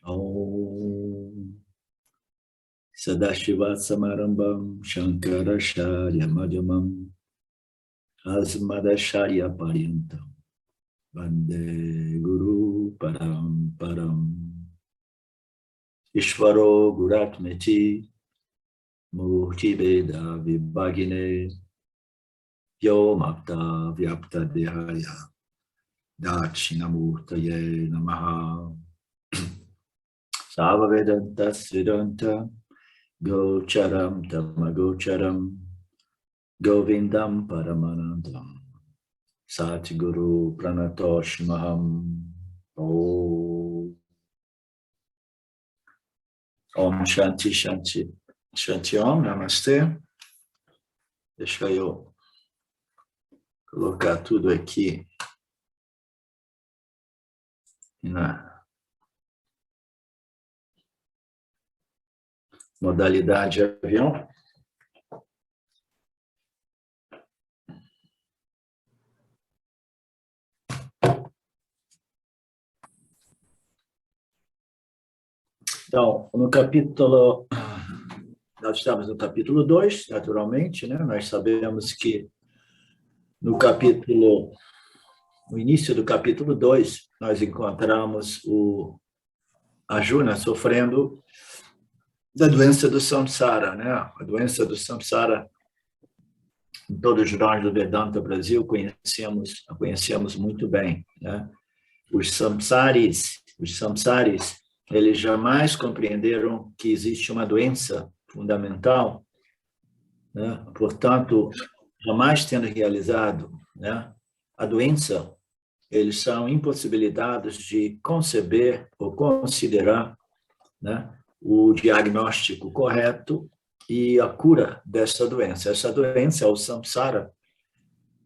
Om Sadashivasamarambam Shankaracharya Madhyamam Asmadacharya Paryantam Vande Guru Paramparam Ishvaro Guratmeti Murti Veda Vibhagine Vyomapta Vyapta Dehaya Dakshinamurtaye Namaha Sava Vedanta Siddhanta Gocharam Tamagocharam Govindam Paramanandam Satguru Pranatoshmaham Om Shanti Shanti Shanti Om Namastê. Deixa eu colocar tudo aqui na modalidade avião. Então, no capítulo, nós estamos no capítulo 2, naturalmente, né? Nós sabemos que no início do capítulo 2, nós encontramos o Arjuna sofrendo da doença do samsara, né? A doença do samsara, todos nós do Vedanta Brasil conhecemos muito bem, né? Os samsaris, eles jamais compreenderam que existe uma doença fundamental, né? Portanto, jamais tendo realizado, né, a doença, eles são impossibilitados de conceber ou considerar, né, o diagnóstico correto e a cura dessa doença. Essa doença é o samsara,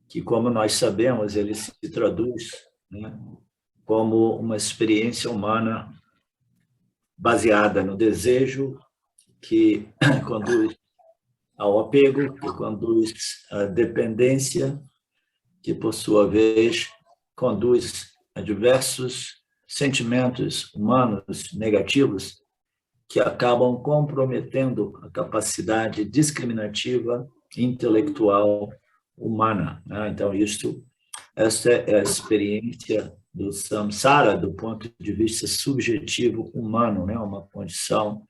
que, como nós sabemos, ele se traduz, né, como uma experiência humana baseada no desejo, que conduz ao apego, que conduz à dependência, que, por sua vez, conduz a diversos sentimentos humanos negativos que acabam comprometendo a capacidade discriminativa intelectual humana, né? Então, essa é a experiência do samsara do ponto de vista subjetivo humano, né? Uma condição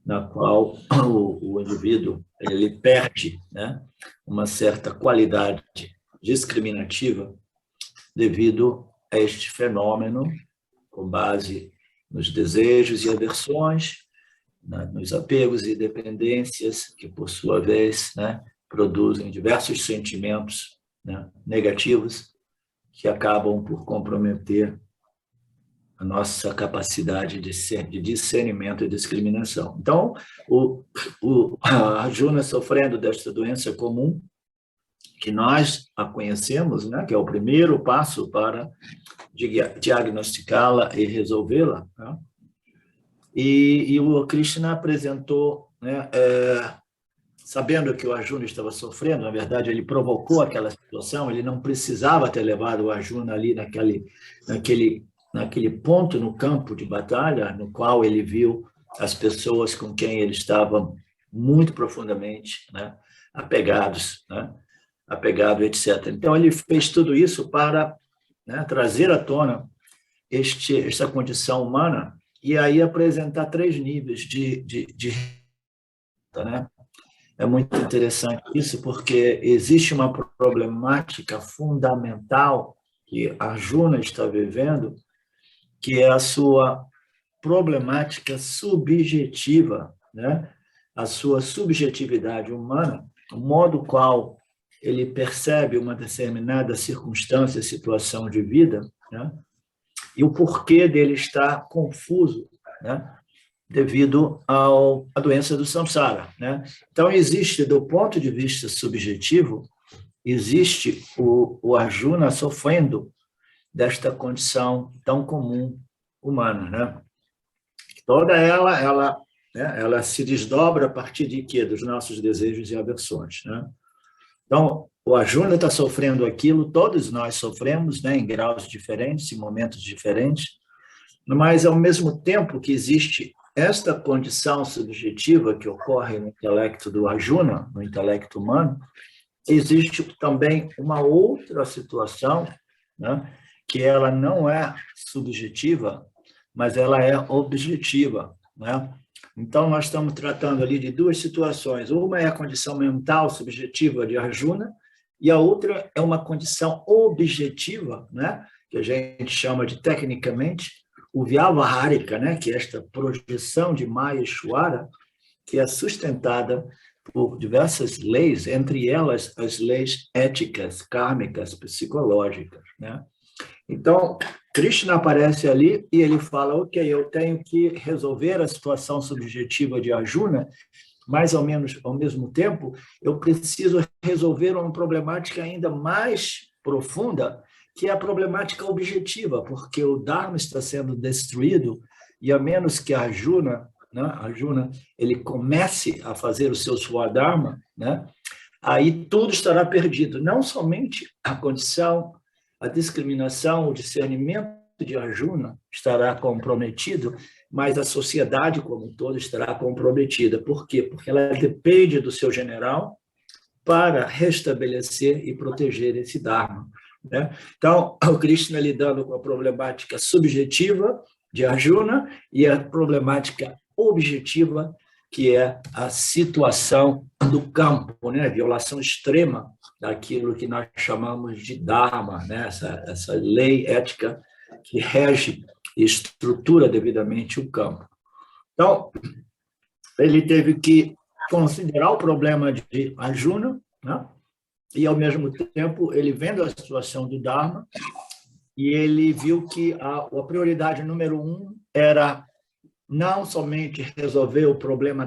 na qual o indivíduo ele perde, né, uma certa qualidade discriminativa devido a este fenômeno, com base nos desejos e aversões, nos apegos e dependências, que, por sua vez, né, produzem diversos sentimentos, né, negativos, que acabam por comprometer a nossa capacidade de discernimento e discriminação. Então, o Arjuna sofrendo desta doença comum, que nós a conhecemos, né, que é o primeiro passo para diagnosticá-la e resolvê-la, né? E o Krishna apresentou, né, sabendo que o Arjuna estava sofrendo, na verdade, ele provocou aquela situação, ele não precisava ter levado o Arjuna ali naquele ponto no campo de batalha, no qual ele viu as pessoas com quem ele estava muito profundamente, né, apegados, né, etc. Então, ele fez tudo isso para, né, trazer à tona esta condição humana e aí apresentar 3 níveis né? É muito interessante isso, porque existe uma problemática fundamental que Arjuna está vivendo, que é a sua problemática subjetiva, né? A sua subjetividade humana, o modo qual ele percebe uma determinada circunstância, situação de vida, né? E o porquê dele estar confuso, né, devido à doença do samsara, né? Então, existe, do ponto de vista subjetivo, existe o Arjuna sofrendo desta condição tão comum humana, né? Toda ela se desdobra a partir de quê? Dos nossos desejos e aversões, né? Então, o Arjuna está sofrendo aquilo, todos nós sofremos, né, em graus diferentes, em momentos diferentes, Mas, ao mesmo tempo que existe esta condição subjetiva que ocorre no intelecto do Arjuna, no intelecto humano, existe também uma outra situação, né, que ela não é subjetiva, mas ela é objetiva, né? Então, nós estamos tratando ali de duas situações. Uma é a condição mental subjetiva de Arjuna, e a outra é uma condição objetiva, né, que a gente chama de, tecnicamente, o Vyavahārika, né, que é esta projeção de Maheshwara, que é sustentada por diversas leis, entre elas as leis éticas, kármicas, psicológicas, né? Então, Krishna aparece ali e ele fala, ok, eu tenho que resolver a situação subjetiva de Arjuna, mas, ao mesmo tempo, eu preciso resolver uma problemática ainda mais profunda, que é a problemática objetiva, porque o Dharma está sendo destruído, e a menos que Arjuna, ele comece a fazer o seu Swadharma, né, aí tudo estará perdido. Não somente a condição, a discriminação, o discernimento de Arjuna estará comprometido, mas a sociedade como um todo estará comprometida. Por quê? Porque ela depende do seu general para restabelecer e proteger esse Dharma, né? Então, o Krishna lidando com a problemática subjetiva de Arjuna e a problemática objetiva, que é a situação do campo, né? A violação extrema daquilo que nós chamamos de Dharma, né? Essa lei ética que rege e estrutura devidamente o campo. Então, ele teve que considerar o problema de Arjuna, né? E, ao mesmo tempo, ele vendo a situação do Dharma, e ele viu que a prioridade número 1 era não somente resolver o problema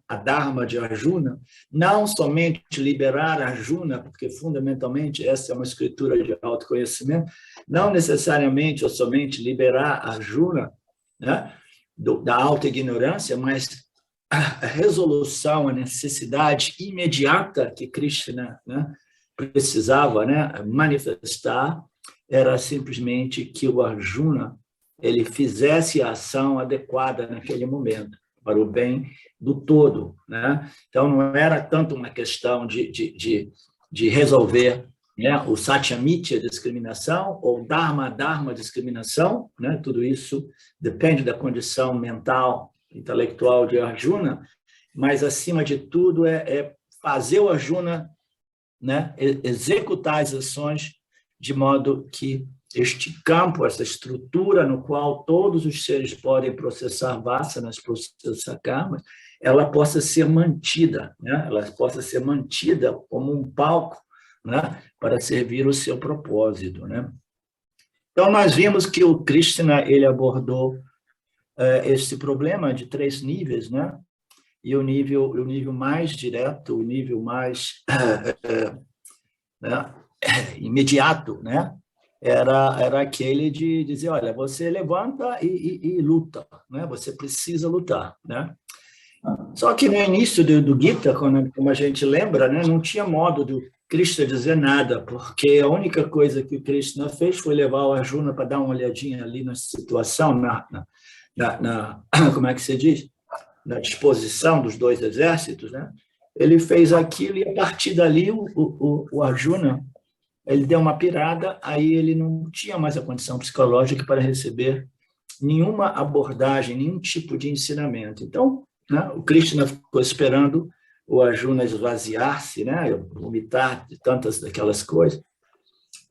a Dharma de Arjuna, não somente liberar Arjuna, porque, fundamentalmente, essa é uma escritura de autoconhecimento, não necessariamente ou somente liberar Arjuna, né, da auto-ignorância, mas a resolução, a necessidade imediata que Krishna, né, precisava, né, manifestar, era simplesmente que o Arjuna ele fizesse a ação adequada naquele momento, para o bem do todo, né? Então, não era tanto uma questão de resolver, né, o Satyamitya, discriminação, ou Dharma, discriminação, né? Tudo isso depende da condição mental, intelectual de Arjuna, mas, acima de tudo, é fazer o Arjuna, né, executar as ações de modo que este campo, essa estrutura no qual todos os seres podem processar vasanas, processar karmas, ela possa ser mantida, né? Ela possa ser mantida como um palco, né, para servir o seu propósito, né? Então, nós vimos que o Krishna ele abordou esse problema de 3 níveis, né? E o nível mais direto, o nível mais né, imediato, né? Era aquele de dizer, olha, você levanta e luta, né? Você precisa lutar, né? Só que no início do Gita, como a gente lembra, né, não tinha modo do Krishna dizer nada, porque a única coisa que o Krishna fez foi levar o Arjuna para dar uma olhadinha ali na situação, como é que se diz? Na disposição dos 2 exércitos, né? Ele fez aquilo e, a partir dali, o Arjuna ele deu uma pirada, aí ele não tinha mais a condição psicológica para receber nenhuma abordagem, nenhum tipo de ensinamento. Então, né, o Krishna ficou esperando o Arjuna esvaziar-se, né, vomitar de tantas daquelas coisas,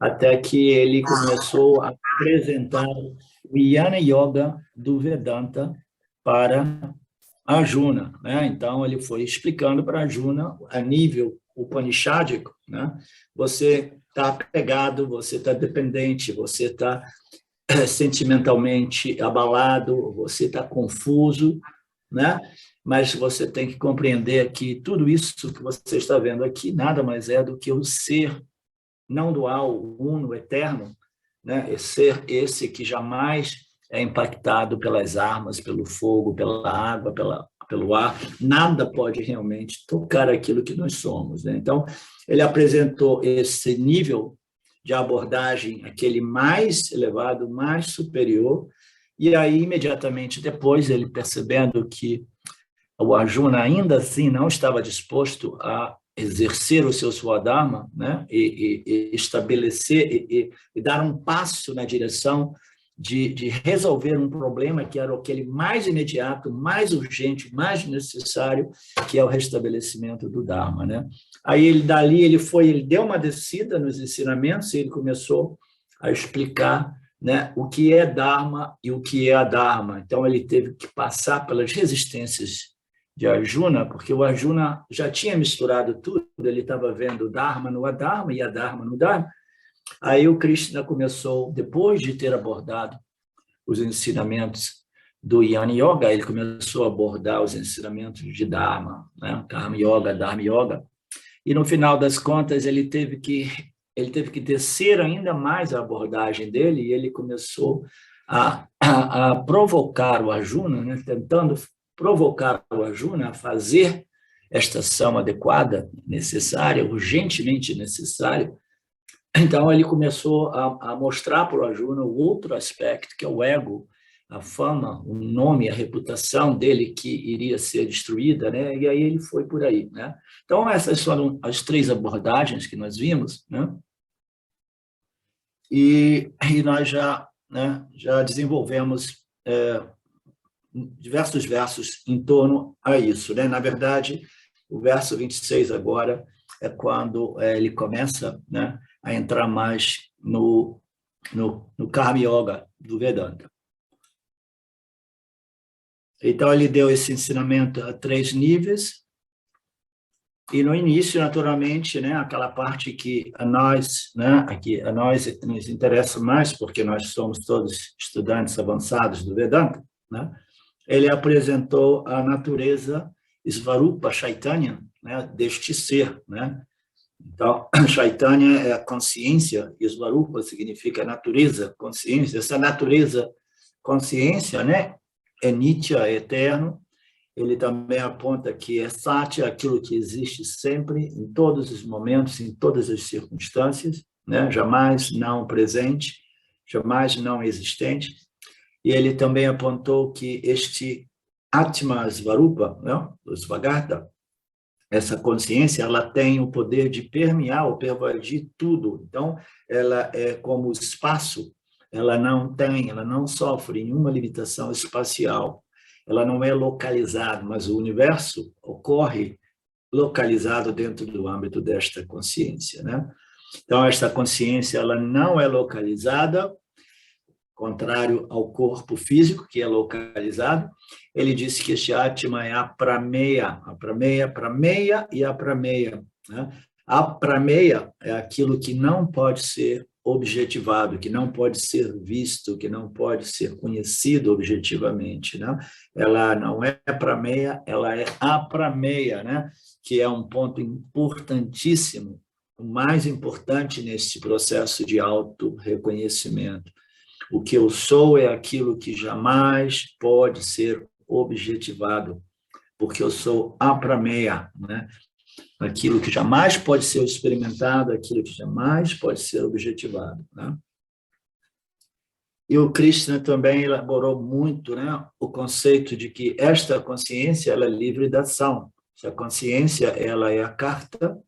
até que ele começou a apresentar o Jnana Yoga do Vedanta para Arjuna, né? Então, ele foi explicando para Arjuna, a nível upanishádico, né? Você está apegado, você está dependente, você está sentimentalmente abalado, você está confuso, né? Mas você tem que compreender que tudo isso que você está vendo aqui nada mais é do que o ser não dual, uno, eterno, né? Ser esse que jamais é impactado pelas armas, pelo fogo, pela água, pelo ar, nada pode realmente tocar aquilo que nós somos, né? Então, ele apresentou esse nível de abordagem, aquele mais elevado, mais superior, E aí, imediatamente depois, ele percebendo que o Arjuna ainda assim não estava disposto a exercer o seu Swadharma, né? e estabelecer e dar um passo na direção de resolver um problema que era aquele mais imediato, mais urgente, mais necessário, que é o restabelecimento do Dharma, né? Aí ele dali ele deu uma descida nos ensinamentos e ele começou a explicar, né, o que é Dharma e o que é Adharma. Então ele teve que passar pelas resistências de Arjuna, porque o Arjuna já tinha misturado tudo, ele estava vendo o Dharma no Adharma e Adharma no Dharma. Aí o Krishna começou, depois de ter abordado os ensinamentos do Jnana Yoga, ele começou a abordar os ensinamentos de Dharma, né? Karma Yoga, Dharma Yoga, e no final das contas ele teve que descer ainda mais a abordagem dele, e ele começou a provocar o Arjuna, né? Tentando provocar o Arjuna a fazer esta ação adequada, necessária, urgentemente necessária. Então, ele começou a mostrar para o Arjuna o outro aspecto, que é o ego, a fama, o nome, a reputação dele que iria ser destruída, né? E aí ele foi por aí, né? Então, essas foram as 3 abordagens que nós vimos, né? E nós já, né, já desenvolvemos diversos versos em torno a isso, né? Na verdade, o verso 26 agora é quando ele começa, né, a entrar mais no Karma Yoga do Vedanta. Então, ele deu esse ensinamento a 3 níveis, e no início, naturalmente, né, aquela parte que a nós nos interessa mais, porque nós somos todos estudantes avançados do Vedanta, né, ele apresentou a natureza Svarupa Chaitanya, né, deste ser, né? Então, Chaitanya é a consciência, e Svarupa significa natureza, consciência. Essa natureza, consciência, né, é Nitya, é eterno. Ele também aponta que é Satya, aquilo que existe sempre, em todos os momentos, em todas as circunstâncias, né? Jamais não presente, jamais não existente. E ele também apontou que este Atma Svarupa, né, o Svagarta, essa consciência, ela tem o poder de permear ou pervadir tudo. Então, ela é como o espaço, ela não sofre nenhuma limitação espacial, ela não é localizada, mas o universo ocorre localizado dentro do âmbito desta consciência, né? Então, esta consciência, ela não é localizada, contrário ao corpo físico, que é localizado. Ele disse que este Atma é a prameya e a prameya, né? A prameya é aquilo que não pode ser objetivado, que não pode ser visto, que não pode ser conhecido objetivamente, né? Ela não é prameya, ela é aprameya, né? Que é um ponto importantíssimo, o mais importante nesse processo de auto-reconhecimento. O que eu sou é aquilo que jamais pode ser objetivado, porque eu sou aprameya, né? Aquilo que jamais pode ser experimentado, aquilo que jamais pode ser objetivado, né? E o Krishna também elaborou muito, né, o conceito de que esta consciência ela é livre da ação. Se a consciência ela é a carta,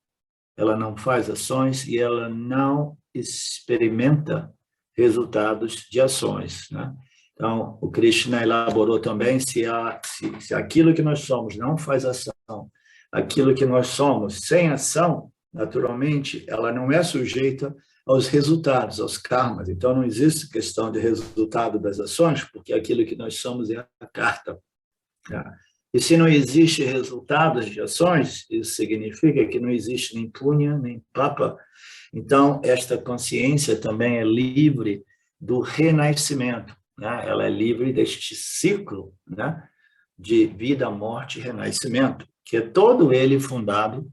ela não faz ações e ela não experimenta resultados de ações, né? Então, o Krishna elaborou também se aquilo que nós somos não faz ação, aquilo que nós somos sem ação, naturalmente, ela não é sujeita aos resultados, aos karmas. Então, não existe questão de resultado das ações, porque aquilo que nós somos é a carta, né? E se não existe resultados de ações, isso significa que não existe nem punha, nem papa. Então, esta consciência também é livre do renascimento, né? Ela é livre deste ciclo, né, de vida, morte e renascimento, que é todo ele fundado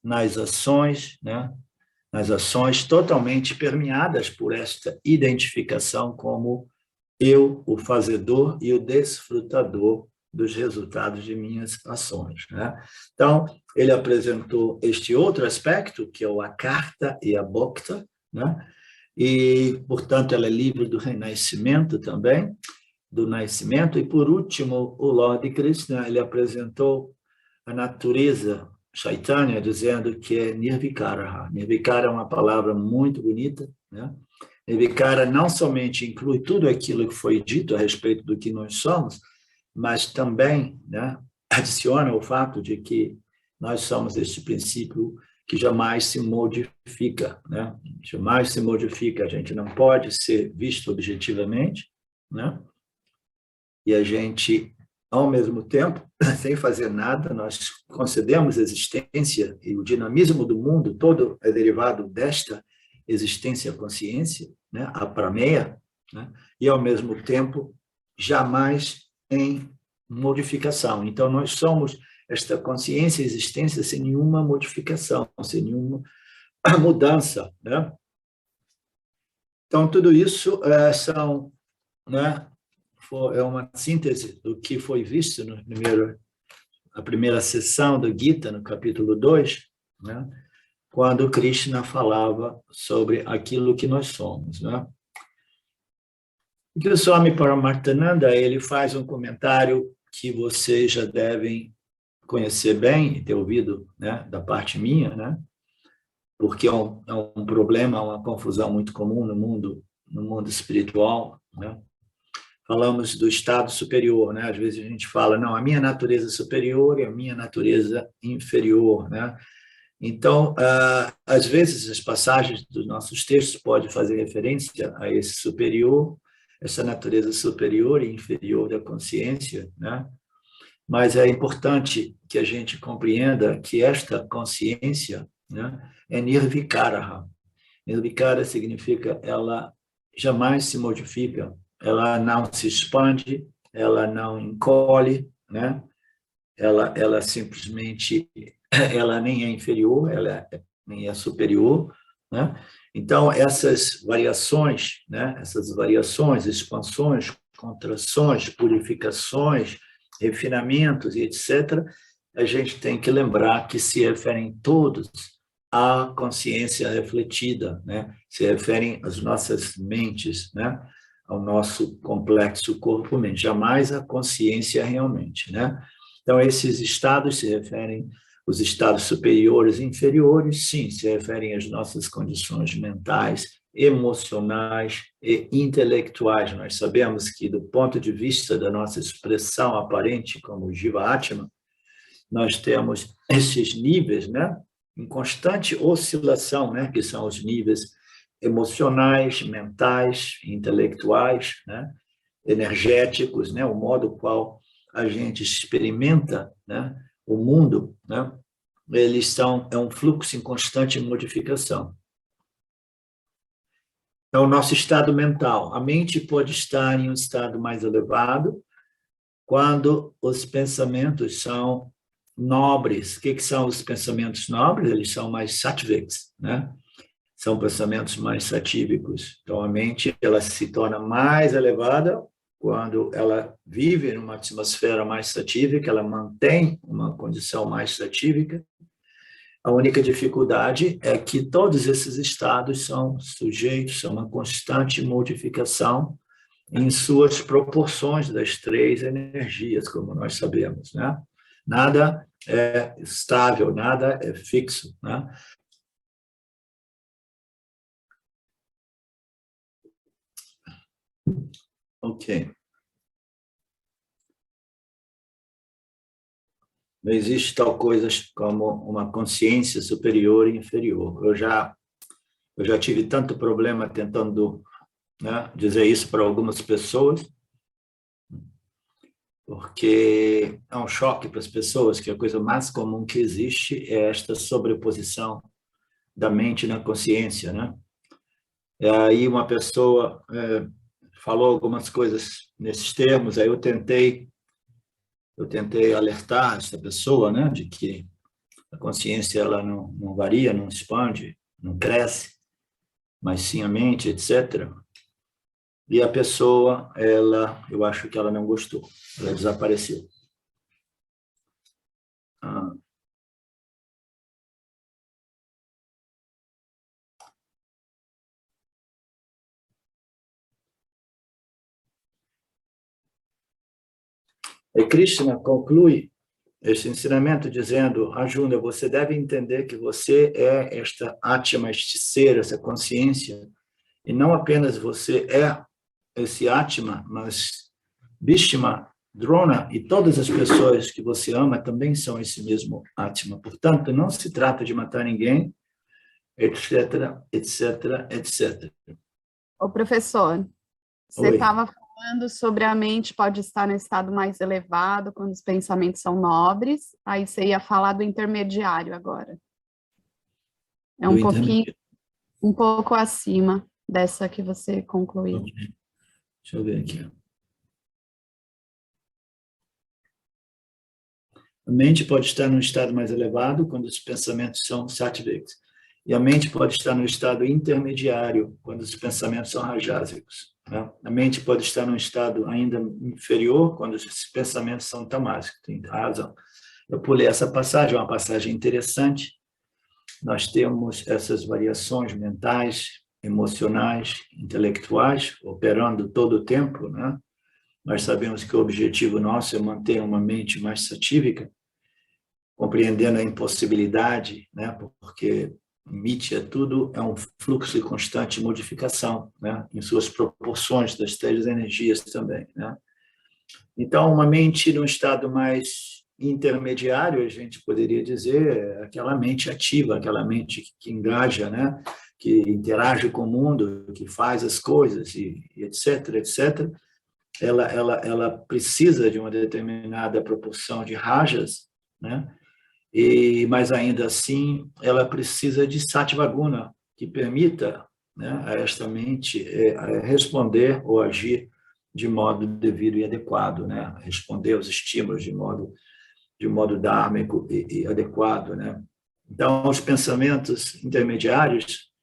nas ações, né, nas ações totalmente permeadas por esta identificação como eu, o fazedor e o desfrutador dos resultados de minhas ações, né? Então, ele apresentou este outro aspecto, que é o akarta e a bhokta, né? E, portanto, ela é livre do renascimento também, do nascimento. E, por último, o Lord Krishna, ele apresentou a natureza Chaitanya, dizendo que é Nirvikara. Nirvikara é uma palavra muito bonita, né? Nirvikara não somente inclui tudo aquilo que foi dito a respeito do que nós somos, mas também, né, adiciona o fato de que nós somos este princípio que jamais se modifica, né? Jamais se modifica, a gente não pode ser visto objetivamente, né? E a gente, ao mesmo tempo, sem fazer nada, nós concedemos existência, e o dinamismo do mundo todo é derivado desta existência-consciência, né? A prameia, né? E, ao mesmo tempo, jamais em modificação. Então, nós somos esta consciência e existência sem nenhuma modificação, sem nenhuma mudança, né? Então, tudo isso são, né, é uma síntese do que foi visto na primeira sessão do Gita, no capítulo 2, né, quando Krishna falava sobre aquilo que nós somos, né? E o Swami Paramarthananda, ele faz um comentário que vocês já devem conhecer bem e ter ouvido, né, da parte minha, né? Porque é um problema, uma confusão muito comum no mundo espiritual, né? Falamos do estado superior, né? Às vezes a gente fala, não, a minha natureza superior e a minha natureza inferior, né? Então, às vezes as passagens dos nossos textos podem fazer referência a esse superior, essa natureza superior e inferior da consciência, né? Mas é importante que a gente compreenda que esta consciência, né, é nirvikara. Nirvikara significa ela jamais se modifica, ela não se expande, ela não encolhe, né? Ela simplesmente, ela nem é inferior, nem é superior, né? Então, essas variações, né? Essas variações, expansões, contrações, purificações, refinamentos e etc., a gente tem que lembrar que se referem todos à consciência refletida, né? Se referem às nossas mentes, né? Ao nosso complexo corpo-mente, jamais à consciência realmente, né? Então, esses estados se referem, os estados superiores e inferiores, sim, se referem às nossas condições mentais, emocionais e intelectuais. Nós sabemos que, do ponto de vista da nossa expressão aparente como Jiva Atma, nós temos esses níveis, né, em constante oscilação, né, que são os níveis emocionais, mentais, intelectuais, né, energéticos, né, o modo qual a gente experimenta, né, o mundo, né, é um fluxo em constante modificação. É o nosso estado mental. A mente pode estar em um estado mais elevado quando os pensamentos são nobres. O que são os pensamentos nobres? Eles são mais sattvics, né? São pensamentos mais satívicos. Então, a mente ela se torna mais elevada quando ela vive numa atmosfera mais satívica, ela mantém uma condição mais satívica. A única dificuldade é que todos esses estados são sujeitos a uma constante modificação em suas proporções das três energias, como nós sabemos, né? Nada é estável, nada é fixo, né? Ok. Não existe tal coisa como uma consciência superior e inferior. Eu já tive tanto problema tentando, né, dizer isso para algumas pessoas, porque é um choque para as pessoas que a coisa mais comum que existe é esta sobreposição da mente na consciência, né? E aí uma pessoa falou algumas coisas nesses termos, aí eu tentei alertar essa pessoa, né, de que a consciência ela não varia, não expande, não cresce, mas sim a mente, etc. E a pessoa, eu acho que ela não gostou, ela desapareceu. Ah, E Krishna conclui esse ensinamento dizendo: Arjuna, você deve entender que você é esta Atma, este ser, essa consciência, e não apenas você é esse Atma, mas Bhishma, Drona e todas as pessoas que você ama também são esse mesmo Atma. Portanto, não se trata de matar ninguém, etc, etc, etc. Ô, professor, você Oi. estava falando sobre a mente pode estar no estado mais elevado, quando os pensamentos são nobres, aí você ia falar do intermediário agora. É Do intermediário. um pouco acima dessa que você concluiu. Okay. Deixa eu ver aqui. A mente pode estar num estado mais elevado quando os pensamentos são sattvicos. E a mente pode estar no estado intermediário quando os pensamentos são rajásicos. Né? A mente pode estar num estado ainda inferior quando os pensamentos são tamásicos. Tem razão. Eu pulei essa passagem, é uma passagem interessante. Nós temos essas variações mentais, emocionais, intelectuais, operando todo o tempo, né? Nós sabemos que o objetivo nosso é manter uma mente mais satívica, compreendendo a impossibilidade, né? Porque Mitya tudo é um fluxo de constante modificação, né? Em suas proporções das três energias também, né? Então, uma mente num estado mais intermediário, a gente poderia dizer, é aquela mente ativa, aquela mente que engaja, né? Que interage com o mundo, que faz as coisas, e etc, etc. Ela precisa de uma determinada proporção de rajas, né? Mas ainda assim, ela precisa de sattva guna, que permita, né, a esta mente responder ou agir de modo devido e adequado, né? Responder aos estímulos de modo dármico e adequado, né? Então, os pensamentos intermediários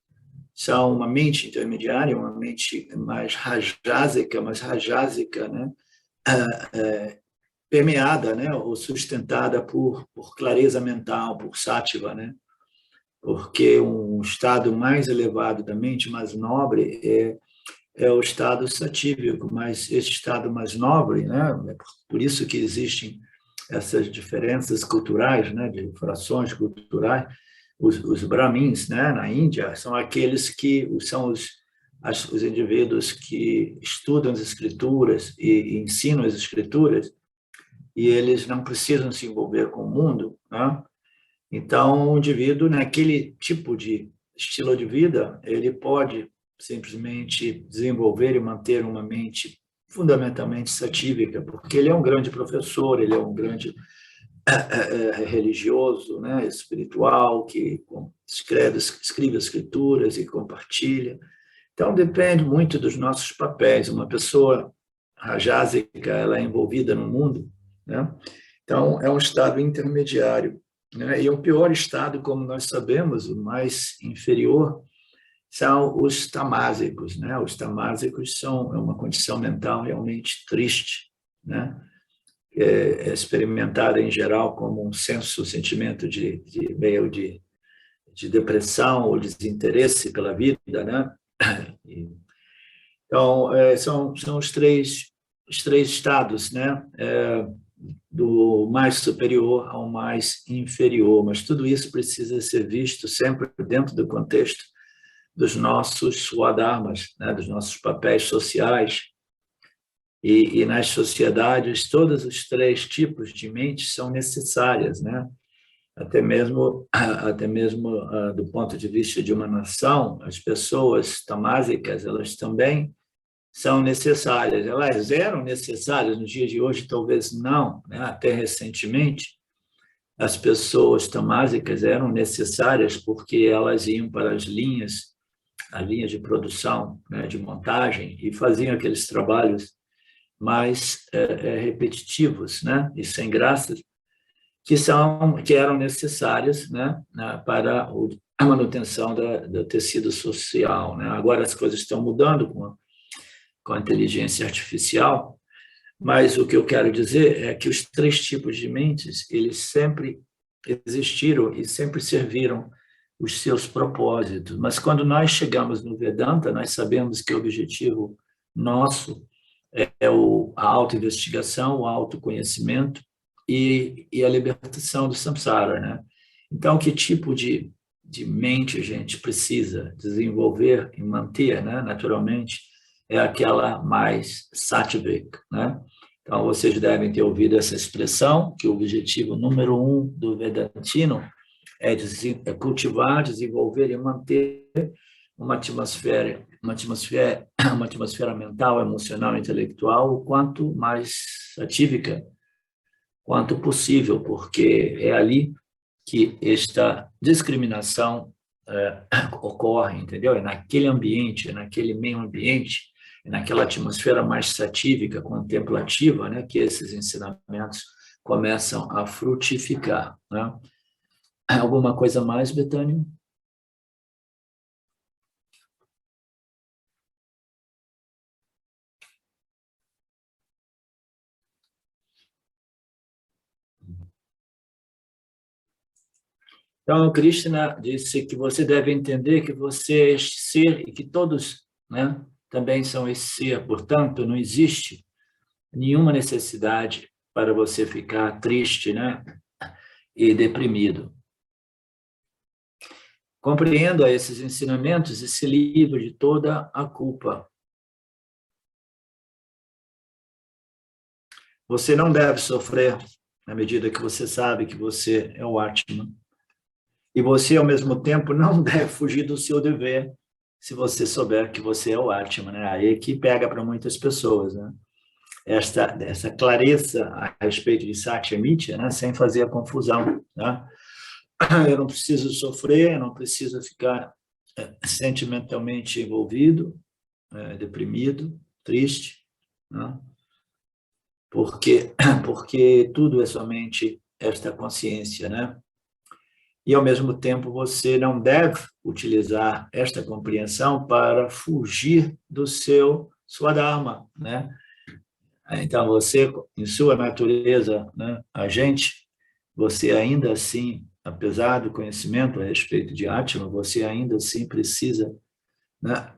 são uma mente intermediária, uma mente mais rajásica, né? Permeada, né? Ou sustentada por clareza mental, por sattva, né? Porque um estado mais elevado da mente, mais nobre, é o estado satívico, mas esse estado mais nobre, né? É por isso que existem essas diferenças culturais, né? De frações culturais. Os brahmins, né? Na Índia, são aqueles que são os indivíduos que estudam as escrituras e ensinam as escrituras, e eles não precisam se envolver com o mundo, né? Então, o indivíduo, naquele tipo de estilo de vida, ele pode simplesmente desenvolver e manter uma mente fundamentalmente satívica, porque ele é um grande professor, ele é um grande religioso, né, espiritual, que escreve escrituras e compartilha. Então, depende muito dos nossos papéis. Uma pessoa rajásica, ela é envolvida no mundo, né? Então, é um estado intermediário, né? E o pior estado, como nós sabemos, o mais inferior, são os tamásicos, né? Os tamásicos são uma condição mental realmente triste, né? É experimentada em geral como um sentimento de depressão ou desinteresse pela vida, né? Então, são os três estados, né? Do mais superior ao mais inferior, mas tudo isso precisa ser visto sempre dentro do contexto dos nossos swadharmas, né? Dos nossos papéis sociais. E nas sociedades, todos os três tipos de mentes são necessárias, né? Até mesmo do ponto de vista de uma nação, as pessoas tamásicas, elas também são necessárias. Elas eram necessárias nos dias de hoje, talvez não, né? Até recentemente, as pessoas tamásicas eram necessárias porque elas iam para as linhas de produção, né? De montagem, e faziam aqueles trabalhos mais repetitivos, né? E sem graça, que eram necessárias, né? Para a manutenção do tecido social, né? Agora as coisas estão mudando com a inteligência artificial, mas o que eu quero dizer é que os três tipos de mentes, eles sempre existiram e sempre serviram os seus propósitos. Mas quando nós chegamos no Vedanta, nós sabemos que o objetivo nosso a autoinvestigação, o autoconhecimento e a libertação do samsara, né? Então, que tipo de mente a gente precisa desenvolver e manter, né, naturalmente, é aquela mais sattvic, né? Então, vocês devem ter ouvido essa expressão, que o objetivo número 1 do Vedantino é cultivar, desenvolver e manter uma atmosfera mental, emocional, intelectual, o quanto mais atípica quanto possível, porque é ali que esta discriminação ocorre, entendeu? É naquele ambiente, é naquele meio ambiente, é naquela atmosfera mais satívica, contemplativa, né, que esses ensinamentos começam a frutificar, né? Alguma coisa mais, Betânia? Então, Krishna disse que você deve entender que você é este ser e que todos, né, também são esse ser. Portanto, não existe nenhuma necessidade para você ficar triste, né, e deprimido. Compreenda esses ensinamentos e se livre de toda a culpa. Você não deve sofrer na medida que você sabe que você é o Atman. E você, ao mesmo tempo, não deve fugir do seu dever se você souber que você é o Atman, né? Aí que pega para muitas pessoas, né? Essa clareza a respeito de Satyamitra, né? Sem fazer a confusão, né? Eu não preciso sofrer, eu não preciso ficar sentimentalmente envolvido, deprimido, triste, né? Porque tudo é somente esta consciência, né? E, ao mesmo tempo, você não deve utilizar esta compreensão para fugir do seu Swadharma, né? Então, você, em sua natureza, né, agente, você ainda assim, apesar do conhecimento a respeito de Atma, você ainda assim precisa, né,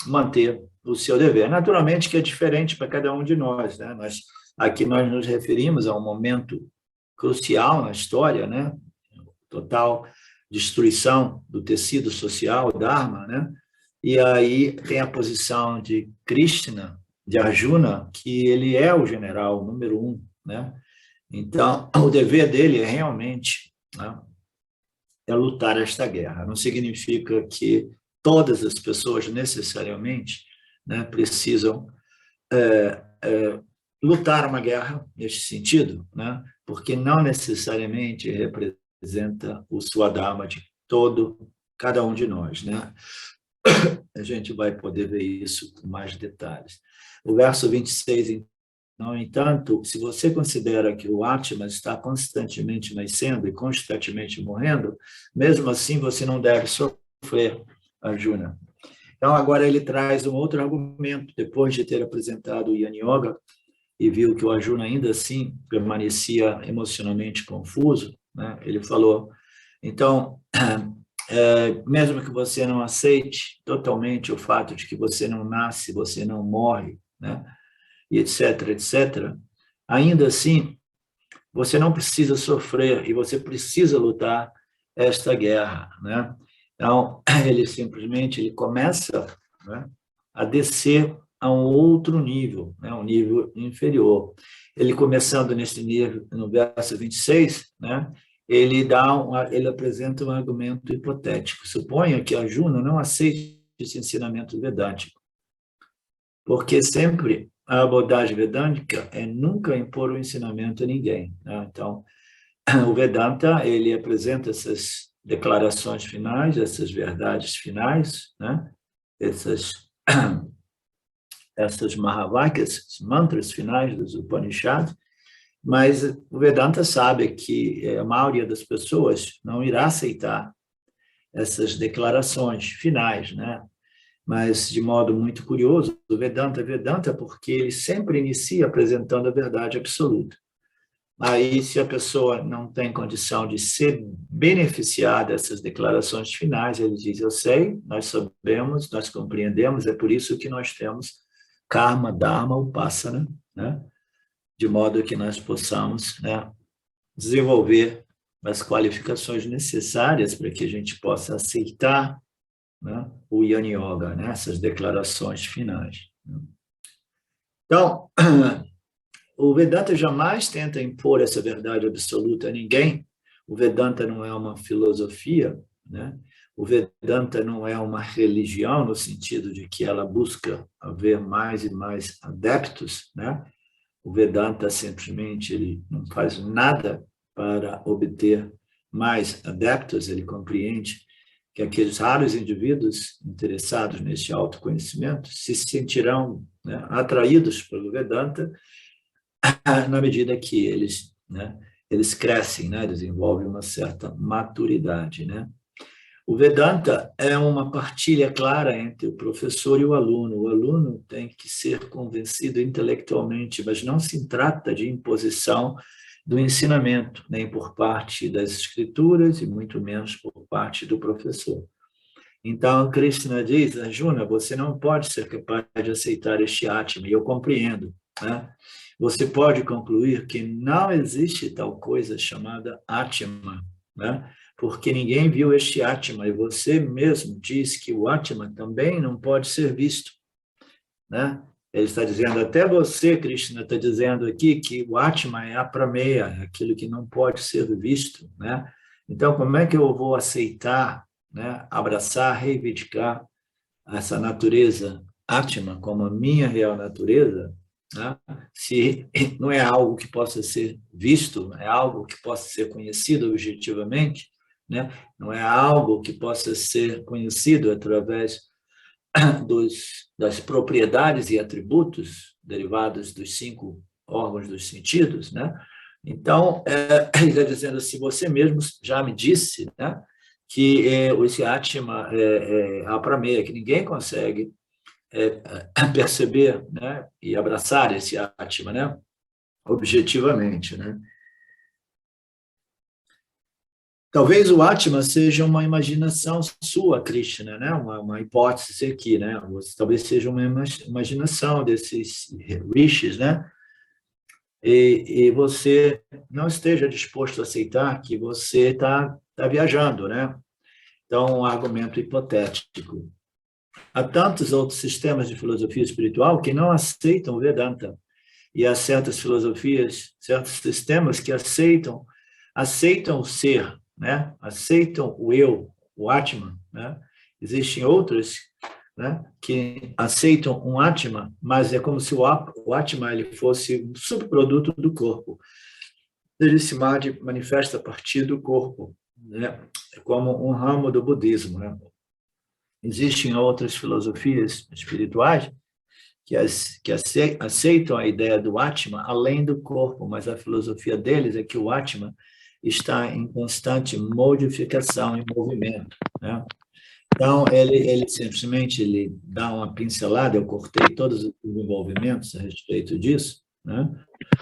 manter o seu dever. Naturalmente que é diferente para cada um de nós, né? Aqui nós nos referimos a um momento crucial na história, né? Total destruição do tecido social, o Dharma, né? E aí tem a posição de Krishna, de Arjuna, que ele é o general número 1, né? Então, o dever dele é realmente, né, é lutar esta guerra. Não significa que todas as pessoas necessariamente, né, precisam lutar uma guerra neste sentido, né? Porque não necessariamente representa o Swadharma de cada um de nós, né? A gente vai poder ver isso com mais detalhes. O verso 26, no entanto, se você considera que o Atma está constantemente nascendo e constantemente morrendo, mesmo assim você não deve sofrer, Arjuna. Então, agora ele traz um outro argumento, depois de ter apresentado o Yana Yoga, e viu que o Arjuna ainda assim permanecia emocionalmente confuso, né? Ele falou, então, mesmo que você não aceite totalmente o fato de que você não nasce, você não morre, né? E etc., etc., ainda assim, você não precisa sofrer e você precisa lutar esta guerra, né? Então, ele começa, né, a descer a um outro nível, né, um nível inferior. Ele começando nesse nível, no verso 26, né, ele apresenta um argumento hipotético. Suponha que Arjuna não aceite esse ensinamento vedântico, porque sempre a abordagem vedântica é nunca impor o ensinamento a ninguém, né? Então, o Vedanta, ele apresenta essas declarações finais, essas verdades finais, né? Essas Mahavakyas, mantras finais dos Upanishads, mas o Vedanta sabe que a maioria das pessoas não irá aceitar essas declarações finais, né? Mas, de modo muito curioso, o Vedanta é Vedanta porque ele sempre inicia apresentando a verdade absoluta. Aí, se a pessoa não tem condição de ser beneficiada dessas declarações finais, ele diz, eu sei, nós sabemos, nós compreendemos, é por isso que nós temos karma, dharma, upasana, né? De modo que nós possamos, né, desenvolver as qualificações necessárias para que a gente possa aceitar, né, o Yana Yoga, né, essas declarações finais. Então, o Vedanta jamais tenta impor essa verdade absoluta a ninguém. O Vedanta não é uma filosofia, né? O Vedanta não é uma religião no sentido de que ela busca haver mais e mais adeptos, né? O Vedanta simplesmente ele não faz nada para obter mais adeptos, ele compreende que aqueles raros indivíduos interessados neste autoconhecimento se sentirão, né, atraídos pelo Vedanta na medida que eles, né, eles crescem, né, desenvolvem uma certa maturidade, né? O Vedanta é uma partilha clara entre o professor e o aluno. O aluno tem que ser convencido intelectualmente, mas não se trata de imposição do ensinamento, nem por parte das escrituras e muito menos por parte do professor. Então, Krishna diz, Arjuna, você não pode ser capaz de aceitar este Atma, e eu compreendo, né? Você pode concluir que não existe tal coisa chamada Atma, né? Porque ninguém viu este Atma, e você mesmo diz que o Atma também não pode ser visto, né? Ele está dizendo, até você, Krishna, está dizendo aqui que o Atma é aprameya, aquilo que não pode ser visto, né? Então, como é que eu vou aceitar, né, abraçar, reivindicar essa natureza Atma como a minha real natureza, né, se não é algo que possa ser visto, não é algo que possa ser conhecido objetivamente, né, não é algo que possa ser conhecido através das propriedades e atributos derivados dos 5 órgãos dos sentidos, né? Então, ele está dizendo assim, você mesmo já me disse, né, que esse Atma é aprameya, que ninguém consegue perceber, né, e abraçar esse Atma, né, objetivamente, né? Talvez o Atma seja uma imaginação sua, Krishna, né? Uma hipótese aqui, né? Talvez seja uma imaginação desses rishis, né? E você não esteja disposto a aceitar que você está viajando, né? Então, um argumento hipotético. Há tantos outros sistemas de filosofia espiritual que não aceitam o Vedanta. E há certas filosofias, certos sistemas que aceitam o ser, né? Aceitam o eu, o Atma, né? Existem outros, né, que aceitam um Atma, mas é como se o Atma ele fosse um subproduto do corpo. Ele se manifesta a partir do corpo, né? Como um ramo do budismo, né? Existem outras filosofias espirituais que aceitam a ideia do Atma além do corpo, mas a filosofia deles é que o Atma está em constante modificação e movimento, né? Então, ele simplesmente dá uma pincelada, eu cortei todos os desenvolvimentos a respeito disso, né?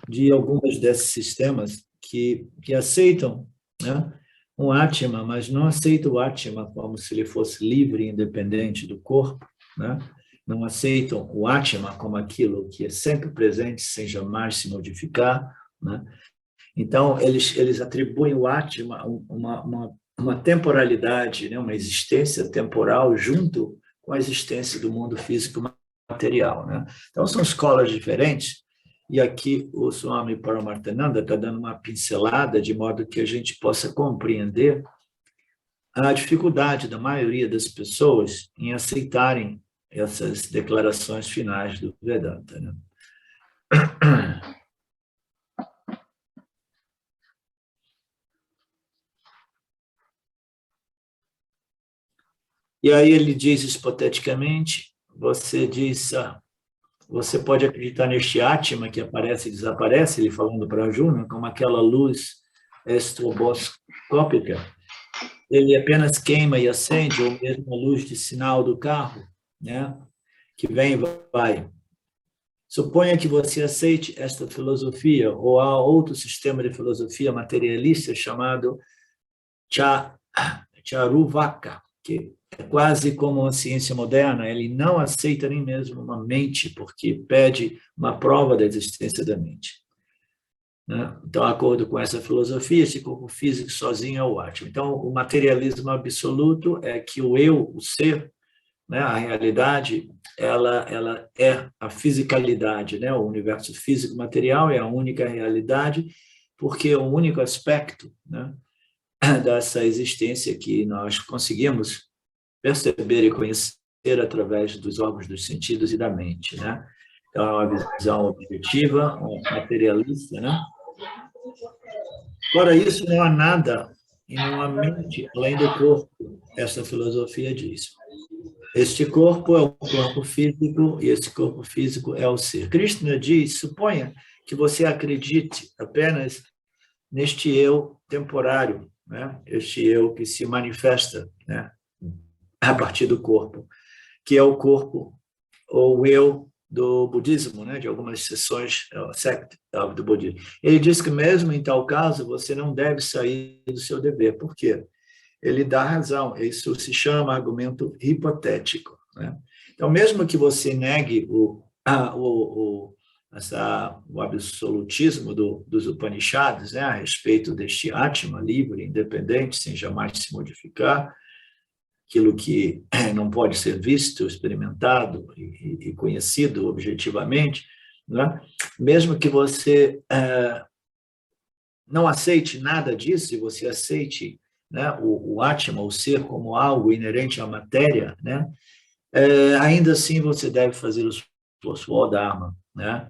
De alguns desses sistemas que aceitam, né, um Atma, mas não aceitam o Atma como se ele fosse livre e independente do corpo, né? Não aceitam o Atma como aquilo que é sempre presente, sem jamais se modificar, né? Então, eles atribuem o Atma uma temporalidade, né? Uma existência temporal junto com a existência do mundo físico material, né? Então, são escolas diferentes, e aqui o Swami Paramarthananda está dando uma pincelada de modo que a gente possa compreender a dificuldade da maioria das pessoas em aceitarem essas declarações finais do Vedanta, né? E aí ele diz hipoteticamente, você diz, você pode acreditar neste Atma que aparece e desaparece, ele falando para Arjuna, como aquela luz estroboscópica, ele apenas queima e acende, ou mesmo a luz de sinal do carro, né, que vem e vai. Suponha que você aceite esta filosofia, ou há outro sistema de filosofia materialista chamado Charuvaka, que é quase como a ciência moderna, ele não aceita nem mesmo uma mente, porque pede uma prova da existência da mente. Né? Então, de acordo com essa filosofia, esse corpo físico sozinho é o átomo. Então, o materialismo absoluto é que o eu, o ser, né, a realidade, ela é a fisicalidade, né? O universo físico material é a única realidade, porque é o único aspecto, né, dessa existência que nós conseguimos perceber e conhecer através dos órgãos dos sentidos e da mente, né? Então, é uma visão objetiva, materialista, né? Fora isso, não há nada e não há mente além do corpo, essa filosofia diz. Este corpo é o corpo físico e esse corpo físico é o ser. Krishna diz, suponha que você acredite apenas neste eu temporário, né? Este eu que se manifesta, né, a partir do corpo, que é o corpo ou o eu do budismo, né, de algumas seções sect do budismo. Ele diz que mesmo em tal caso você não deve sair do seu dever. Por quê? Ele dá razão. Isso se chama argumento hipotético, né? Então, mesmo que você negue o absolutismo dos Upanishads, né, a respeito deste Atma livre, independente, sem jamais se modificar, aquilo que não pode ser visto, experimentado e conhecido objetivamente, né? Mesmo que você não aceite nada disso, e você aceite, né, o Atma, o ser, como algo inerente à matéria, né? Ainda assim você deve fazer o Swadharma, né?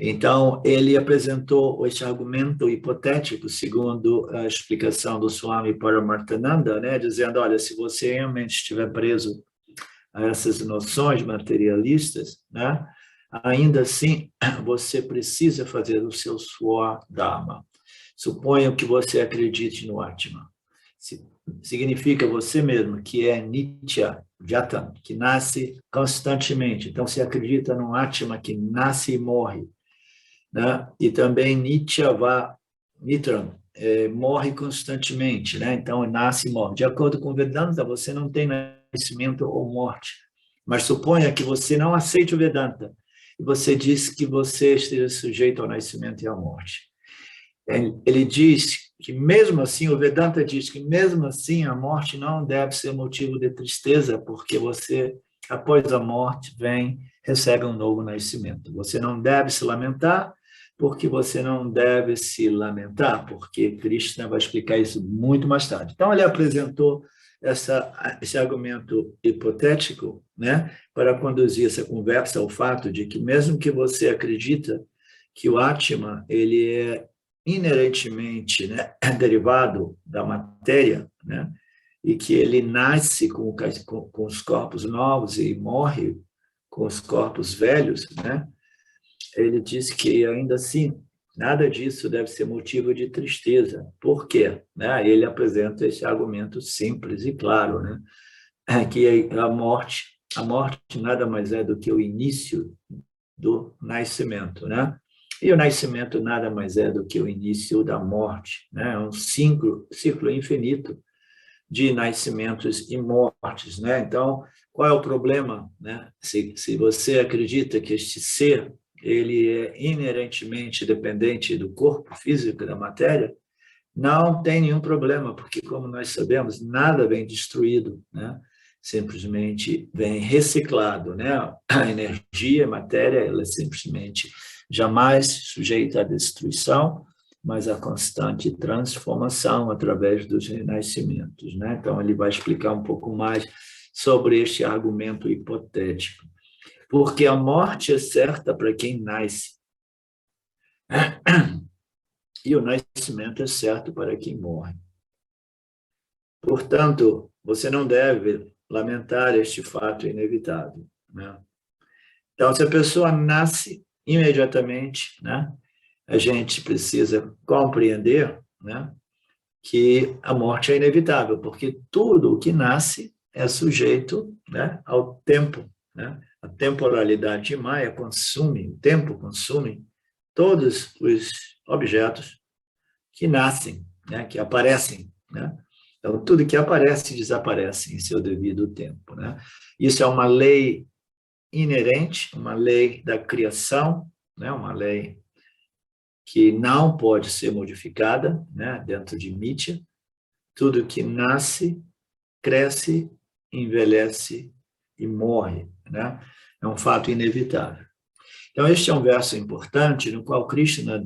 Então, ele apresentou esse argumento hipotético, segundo a explicação do Swami Paramarthananda, né, dizendo, olha, se você realmente estiver preso a essas noções materialistas, né, ainda assim, você precisa fazer o seu Swadharma. Suponha que você acredite no Atma. Significa você mesmo, que é Nitya Jatan, que nasce constantemente. Então, você acredita no Atma que nasce e morre, né? E também Nityava Nitram, morre constantemente, né? Então, nasce e morre. De acordo com Vedanta, você não tem nascimento ou morte. Mas suponha que você não aceite o Vedanta e você diz que você esteja sujeito ao nascimento e à morte. Ele diz que mesmo assim, o Vedanta diz que mesmo assim a morte não deve ser motivo de tristeza, porque você, após a morte, recebe um novo nascimento. Você não deve se lamentar, porque você não deve se lamentar, porque Krishna vai explicar isso muito mais tarde. Então, ele apresentou esse argumento hipotético, né, para conduzir essa conversa ao fato de que mesmo que você acredita que o Atma ele é inerentemente, né, derivado da matéria, né, e que ele nasce com os corpos novos e morre com os corpos velhos, né, ele diz que ainda assim nada disso deve ser motivo de tristeza. Por quê? Né? Ele apresenta esse argumento simples e claro, né, que a morte nada mais é do que o início do nascimento, né? E o nascimento nada mais é do que o início da morte, né? É um ciclo infinito de nascimentos e mortes, né? Então, qual é o problema, né? Se você acredita que este ser ele é inerentemente dependente do corpo físico, da matéria, não tem nenhum problema, porque, como nós sabemos, nada vem destruído, né? Simplesmente vem reciclado, né? A energia, a matéria, ela é simplesmente jamais sujeita à destruição, mas à constante transformação através dos renascimentos, né? Então, ele vai explicar um pouco mais sobre este argumento hipotético. Porque a morte é certa para quem nasce, e o nascimento é certo para quem morre. Portanto, você não deve lamentar este fato inevitável, né? Então, se a pessoa nasce imediatamente, né, a gente precisa compreender, né, que a morte é inevitável, porque tudo o que nasce é sujeito, né, ao tempo, né? A temporalidade de Maya o tempo consome todos os objetos que nascem, né, que aparecem, né? Então, tudo que aparece desaparece em seu devido tempo, né? Isso é uma lei inerente, uma lei da criação, né? Uma lei que não pode ser modificada, né? Dentro de Nietzsche. Tudo que nasce, cresce, envelhece e morre, né? É um fato inevitável. Então, este é um verso importante no qual Krishna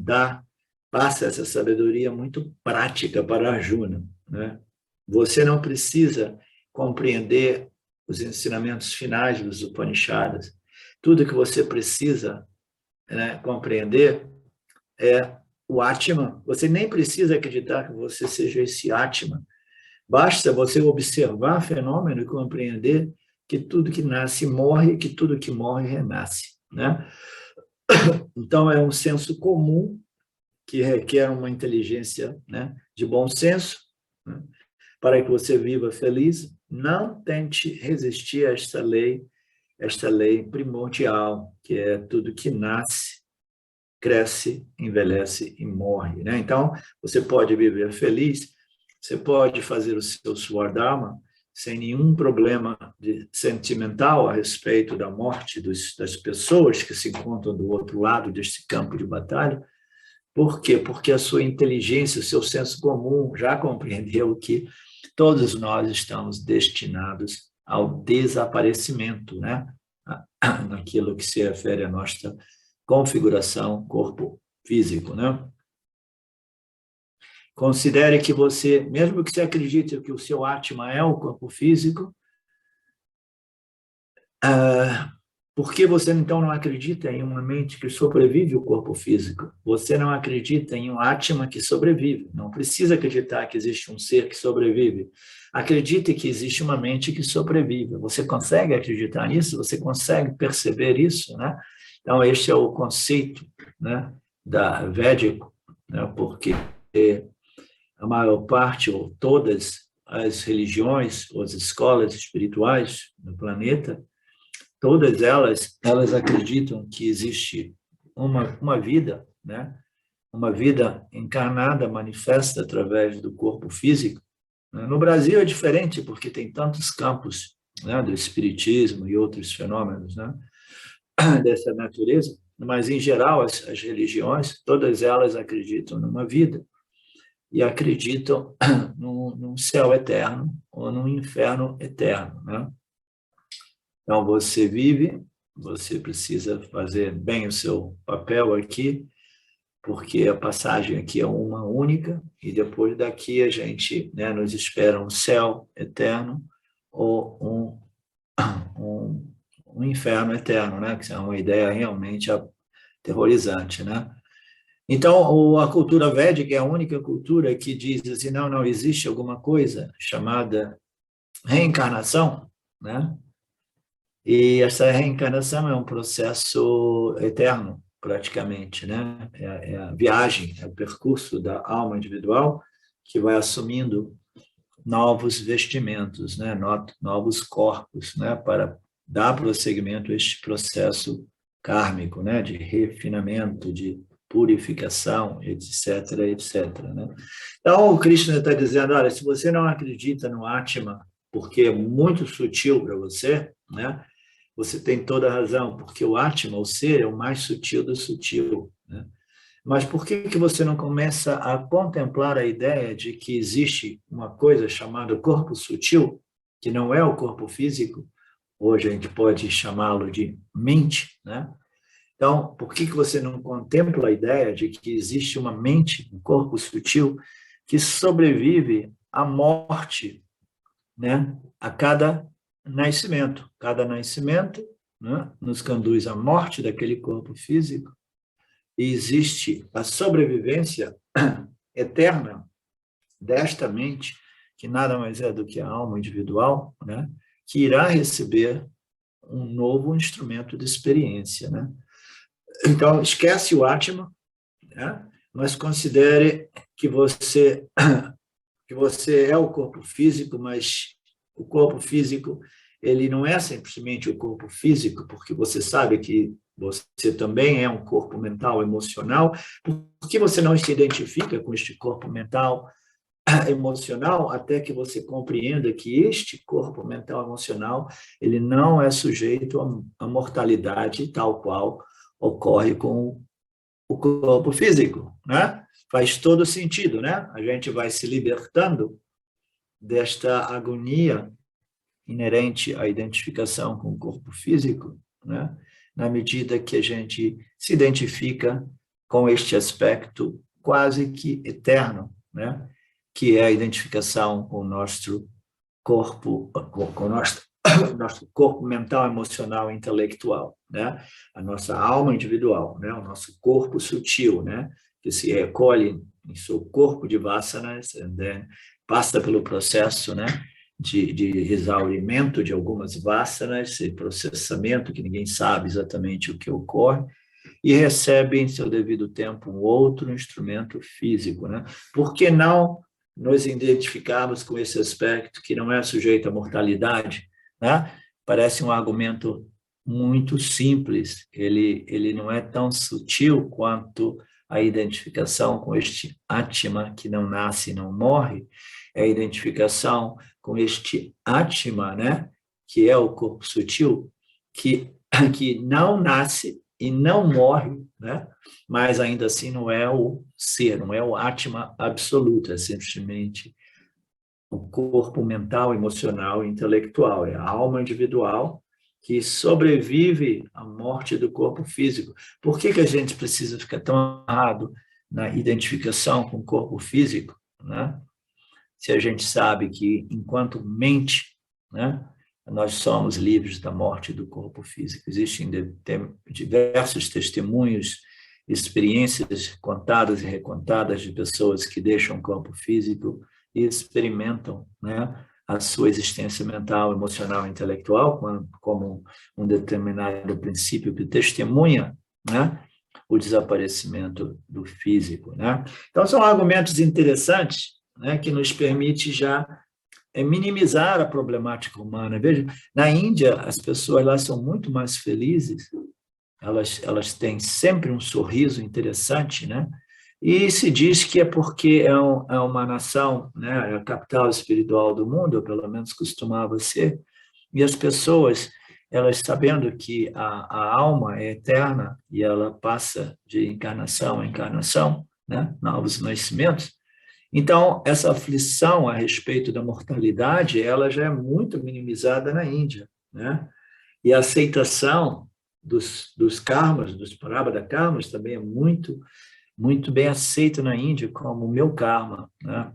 passa essa sabedoria muito prática para Arjuna, né? Você não precisa compreender os ensinamentos finais dos Upanishads. Tudo que você precisa, né, compreender é o Atman. Você nem precisa acreditar que você seja esse Atman. Basta você observar fenômeno e compreender que tudo que nasce morre, que tudo que morre renasce, né? Então, é um senso comum que requer uma inteligência, né, de bom senso, né, para que você viva feliz. Não tente resistir a esta lei primordial, que é tudo que nasce, cresce, envelhece e morre, né? Então, você pode viver feliz, você pode fazer o seu Swardharma sem nenhum problema sentimental a respeito da morte das pessoas que se encontram do outro lado deste campo de batalha. Por quê? Porque a sua inteligência, o seu senso comum já compreendeu que todos nós estamos destinados ao desaparecimento, né? Naquilo que se refere à nossa configuração corpo físico, né? Considere que você, mesmo que você acredite que o seu Atma é o corpo físico, por que você então não acredita em uma mente que sobrevive ao corpo físico? Você não acredita em um Atma que sobrevive. Não precisa acreditar que existe um ser que sobrevive. Acredite que existe uma mente que sobrevive. Você consegue acreditar nisso? Você consegue perceber isso, né? Então, este é o conceito, né, da Védico, né, porque a maior parte, ou todas as religiões, ou as escolas espirituais no planeta, todas elas acreditam que existe uma vida, né? Uma vida encarnada, manifesta através do corpo físico. No Brasil é diferente, porque tem tantos campos, né, do espiritismo e outros fenômenos, né, dessa natureza, mas, em geral, as religiões, todas elas acreditam numa vida e acreditam num céu eterno ou num inferno eterno, né? Então, você vive, você precisa fazer bem o seu papel aqui, porque a passagem aqui é uma única, e depois daqui a gente, né, nos espera um céu eterno ou um inferno eterno, né? Que é uma ideia realmente aterrorizante, né? Então, a cultura védica é a única cultura que diz assim, não existe alguma coisa chamada reencarnação, né? E essa reencarnação é um processo eterno, praticamente, né? É a viagem, é o percurso da alma individual que vai assumindo novos vestimentos, né? Novos corpos, né? Para dar prosseguimento a este processo kármico, né? De refinamento, de purificação, etc., etc., né? Então, o Krishna está dizendo, olha, se você não acredita no Atma, porque é muito sutil para você, né? Você tem toda a razão, porque o Atma, o ser, é o mais sutil do sutil, né? Mas por que você não começa a contemplar a ideia de que existe uma coisa chamada corpo sutil, que não é o corpo físico, hoje a gente pode chamá-lo de mente, né? Então, por que você não contempla a ideia de que existe uma mente, um corpo sutil, que sobrevive à morte, né, a cada nascimento. Cada nascimento, né, nos conduz à morte daquele corpo físico e existe a sobrevivência eterna desta mente, que nada mais é do que a alma individual, né, que irá receber um novo instrumento de experiência, né? Então, esquece o Atma, né, mas considere que você é o corpo físico, mas o corpo físico, ele não é simplesmente o corpo físico, porque você sabe que você também é um corpo mental, emocional. Por que você não se identifica com este corpo mental, emocional até que você compreenda que este corpo mental emocional ele não é sujeito à mortalidade tal qual ocorre com o corpo físico, né? Faz todo sentido, né? A gente vai se libertando desta agonia inerente à identificação com o corpo físico, né? Na medida que a gente se identifica com este aspecto quase que eterno, né? Que é a identificação com o nosso corpo, com o nosso corpo mental, emocional e intelectual, né? A nossa alma individual, né? O nosso corpo sutil, né? Que se recolhe em seu corpo de vasanas, passa pelo processo, né? De exaurimento de algumas vasanas, e processamento, que ninguém sabe exatamente o que ocorre, e recebe em seu devido tempo um outro instrumento físico, né? Por que não nos identificarmos com esse aspecto que não é sujeito à mortalidade, né? Parece um argumento muito simples, ele não é tão sutil quanto a identificação com este Atma que não nasce e não morre, é a identificação com este Atma, né? Que é o corpo sutil, que não nasce e não morre, né? Mas ainda assim não é o ser, não é o Atma absoluto, é simplesmente o corpo mental, emocional e intelectual, é a alma individual que sobrevive à morte do corpo físico. Por que a gente precisa ficar tão amarrado na identificação com o corpo físico, né? Se a gente sabe que, enquanto mente, né, nós somos livres da morte do corpo físico. Existem diversos testemunhos, experiências contadas e recontadas de pessoas que deixam o corpo físico e experimentam, né, a sua existência mental, emocional e intelectual como um determinado princípio que testemunha, né, o desaparecimento do físico, né? Então, são argumentos interessantes, né, que nos permite já minimizar a problemática humana. Veja, na Índia, as pessoas lá são muito mais felizes, elas têm sempre um sorriso interessante, né? E se diz que é porque é uma nação, né, é a capital espiritual do mundo, ou pelo menos costumava ser, e as pessoas, elas sabendo que a alma é eterna e ela passa de encarnação em encarnação, né, novos nascimentos, então, essa aflição a respeito da mortalidade, ela já é muito minimizada na Índia, né? E a aceitação dos karmas, dos prarabdha karmas, também é muito bem aceita na Índia como o meu karma, né?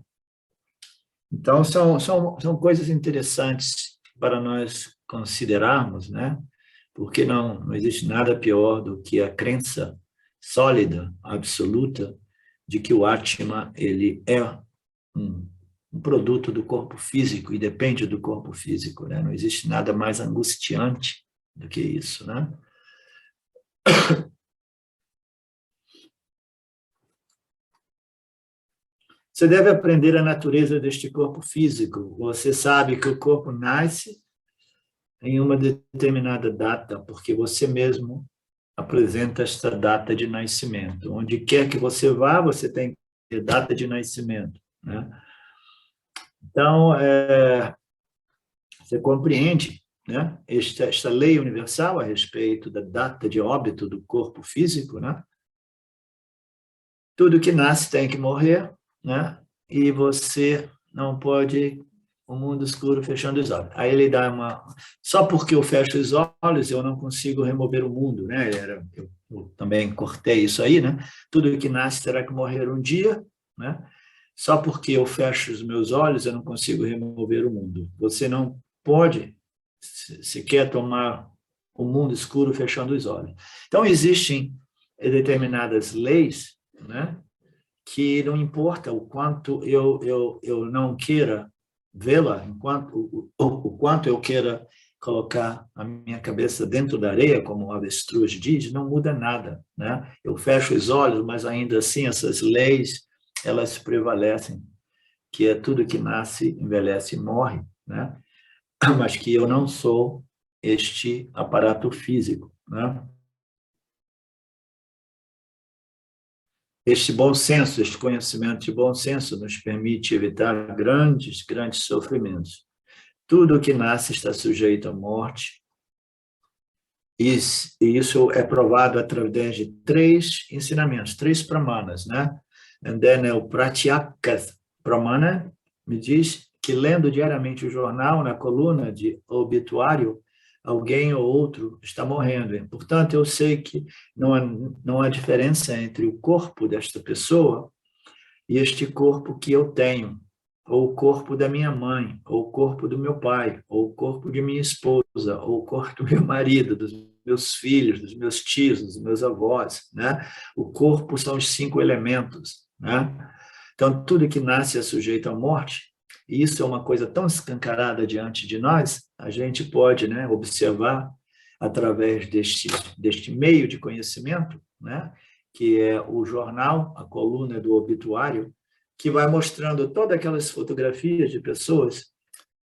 Então, são coisas interessantes para nós considerarmos, né? Porque não existe nada pior do que a crença sólida, absoluta, de que o Atma ele é um produto do corpo físico e depende do corpo físico, né? Não existe nada mais angustiante do que isso, né? Você deve aprender a natureza deste corpo físico. Você sabe que o corpo nasce em uma determinada data, porque você mesmo apresenta esta data de nascimento. Onde quer que você vá, você tem data de nascimento, né? Então, você compreende, né, esta lei universal a respeito da data de óbito do corpo físico, né? Tudo que nasce tem que morrer, né? E você não pode o mundo escuro fechando os olhos. Aí ele dá só porque eu fecho os olhos eu não consigo remover o mundo, né? Eu também cortei isso aí, né? Tudo que nasce terá que morrer um dia, né? Só porque eu fecho os meus olhos eu não consigo remover o mundo. Você não pode sequer tomar o mundo escuro fechando os olhos. Então existem determinadas leis, né? Que não importa o quanto eu não queira vê-la, o quanto eu queira colocar a minha cabeça dentro da areia, como o avestruz diz, não muda nada, né? Eu fecho os olhos, mas ainda assim essas leis, elas prevalecem, que é tudo que nasce, envelhece e morre, né? Mas que eu não sou este aparato físico, né? Este bom senso, este conhecimento de bom senso nos permite evitar grandes sofrimentos. Tudo que nasce está sujeito à morte, e isso é provado através de 3 ensinamentos, 3 pramanas, né? And then o Pratyaka Pramana me diz que lendo diariamente o jornal, na coluna de obituário, alguém ou outro está morrendo. Portanto, eu sei que não há diferença entre o corpo desta pessoa e este corpo que eu tenho, ou o corpo da minha mãe, ou o corpo do meu pai, ou o corpo de minha esposa, ou o corpo do meu marido, dos meus filhos, dos meus tios, dos meus avós, né? O corpo são os 5 elementos, né? Então, tudo que nasce é sujeito à morte, e isso é uma coisa tão escancarada diante de nós, a gente pode, né, observar através deste meio de conhecimento, né, que é o jornal, a coluna do obituário, que vai mostrando todas aquelas fotografias de pessoas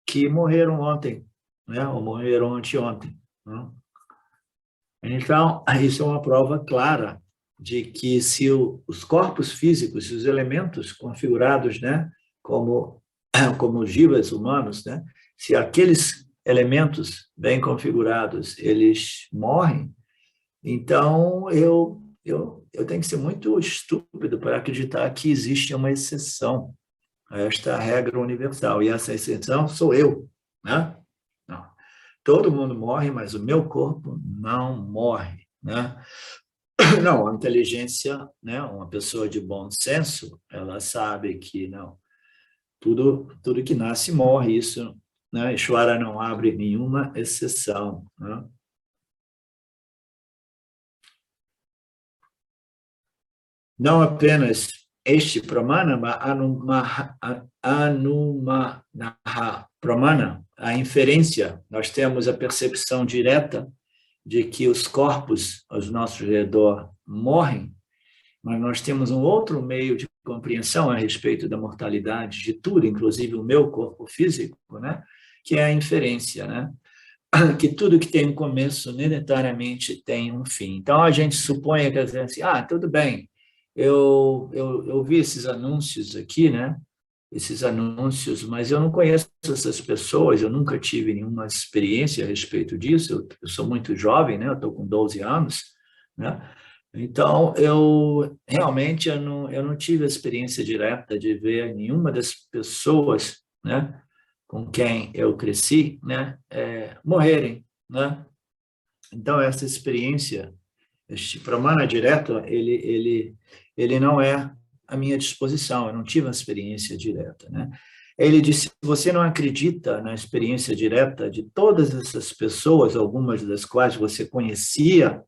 que morreram ontem, né, ou morreram anteontem, né? Então, isso é uma prova clara de que se os corpos físicos, os elementos configurados, né, como jivas humanos, né, se aqueles elementos bem configurados, eles morrem, então eu tenho que ser muito estúpido para acreditar que existe uma exceção a esta regra universal, e essa exceção sou eu, né? Não. Todo mundo morre, mas o meu corpo não morre, né? Não, a inteligência, né, uma pessoa de bom senso, ela sabe que não, tudo que nasce morre, isso, né? Ishvara não abre nenhuma exceção, né? Não apenas este pramana, mas anumanaha pramana, a inferência, nós temos a percepção direta de que os corpos ao nosso redor morrem, mas nós temos um outro meio de compreensão a respeito da mortalidade de tudo, inclusive o meu corpo físico, né? Que é a inferência, né? Que tudo que tem um começo necessariamente tem um fim. Então, a gente supõe que assim, tudo bem, eu vi esses anúncios aqui, né? Esses anúncios, mas eu não conheço essas pessoas, eu nunca tive nenhuma experiência a respeito disso, eu sou muito jovem, né? Eu estou com 12 anos, né? Então, realmente eu não tive a experiência direta de ver nenhuma das pessoas, né, com quem eu cresci, né, morrerem, né? Então, essa experiência, este pramana direto, ele não é à minha disposição, eu não tive uma experiência direta, né? Ele disse, você não acredita na experiência direta de todas essas pessoas, algumas das quais você conhecia,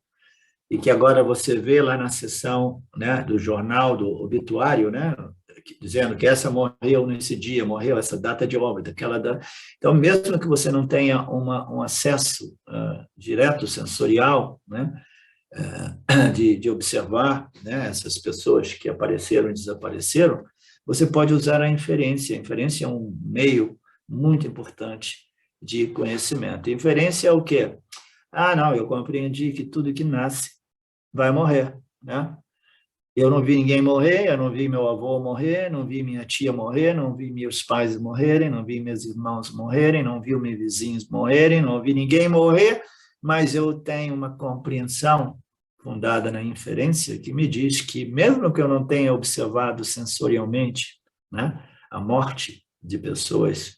e que agora você vê lá na seção, né, do jornal, do obituário, né, dizendo que essa morreu nesse dia, morreu essa data de óbito, aquela data. Então, mesmo que você não tenha um acesso direto, sensorial, né, de observar, né, essas pessoas que apareceram e desapareceram, você pode usar a inferência. A inferência é um meio muito importante de conhecimento. A inferência é o quê? Não, eu compreendi que tudo que nasce vai morrer, né? Eu não vi ninguém morrer, eu não vi meu avô morrer, não vi minha tia morrer, não vi meus pais morrerem, não vi meus irmãos morrerem, não vi meus vizinhos morrerem, não vi ninguém morrer, mas eu tenho uma compreensão fundada na inferência que me diz que, mesmo que eu não tenha observado sensorialmente, né, a morte de pessoas,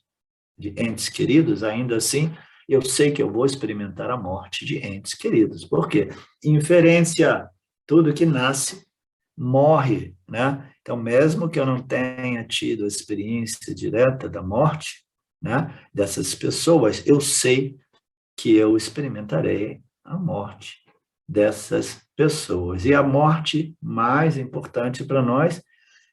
de entes queridos, ainda assim, eu sei que eu vou experimentar a morte de entes queridos. Por quê? Inferência, tudo que nasce morre, né? Então, mesmo que eu não tenha tido a experiência direta da morte, né, dessas pessoas, eu sei que eu experimentarei a morte dessas pessoas. E a morte mais importante para nós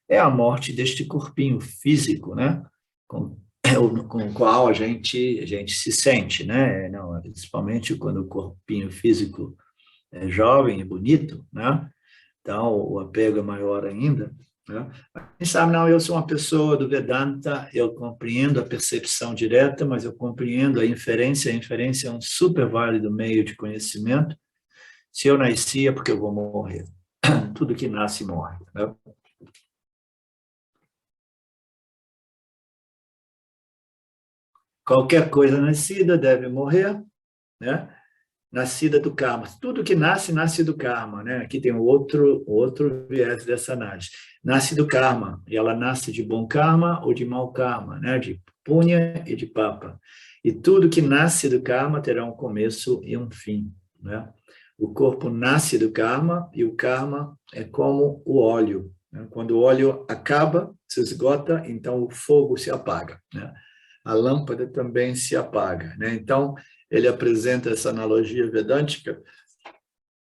é a morte deste corpinho físico, né? Com o qual a gente se sente, né? Não, principalmente quando o corpinho físico é jovem e bonito, né? Então, o apego é maior ainda, né? Quem sabe, não, eu sou uma pessoa do Vedanta, eu compreendo a percepção direta, mas eu compreendo a inferência é um super válido meio de conhecimento. Se eu nasci é porque eu vou morrer. tudo que nasce morre, né? Qualquer coisa nascida deve morrer, né? Nascida do karma. Tudo que nasce, nasce do karma, né? Aqui tem outro viés dessa análise. Nasce do karma, e ela nasce de bom karma ou de mau karma, né? De punya e de papa. E tudo que nasce do karma terá um começo e um fim, né? O corpo nasce do karma e o karma é como o óleo, né? Quando o óleo acaba, se esgota, então o fogo se apaga, né? A lâmpada também se apaga, né? Então, ele apresenta essa analogia vedântica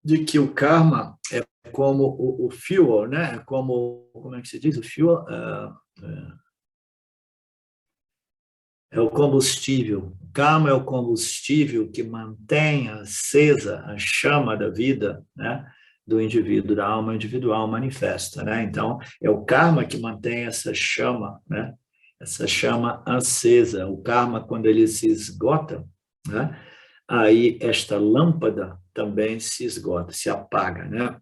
de que o karma é como o fuel, né? É como é que se diz? O fuel é o combustível. O karma é o combustível que mantém acesa a chama da vida, né? Do indivíduo, da alma individual manifesta, né? Então, é o karma que mantém essa chama, né? Essa chama acesa. O karma, quando ele se esgota, né? Aí esta lâmpada também se esgota, se apaga, né?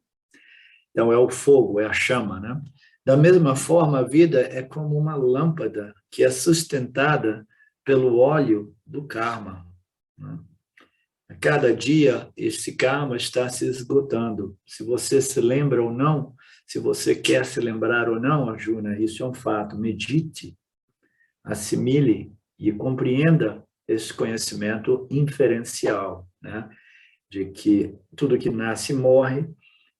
Então é o fogo, é a chama, né? Da mesma forma, a vida é como uma lâmpada que é sustentada pelo óleo do karma, né? A cada dia esse karma está se esgotando. Se você se lembra ou não, se você quer se lembrar ou não, Arjuna, isso é um fato. Medite, assimile e compreenda esse conhecimento inferencial, né? De que tudo que nasce morre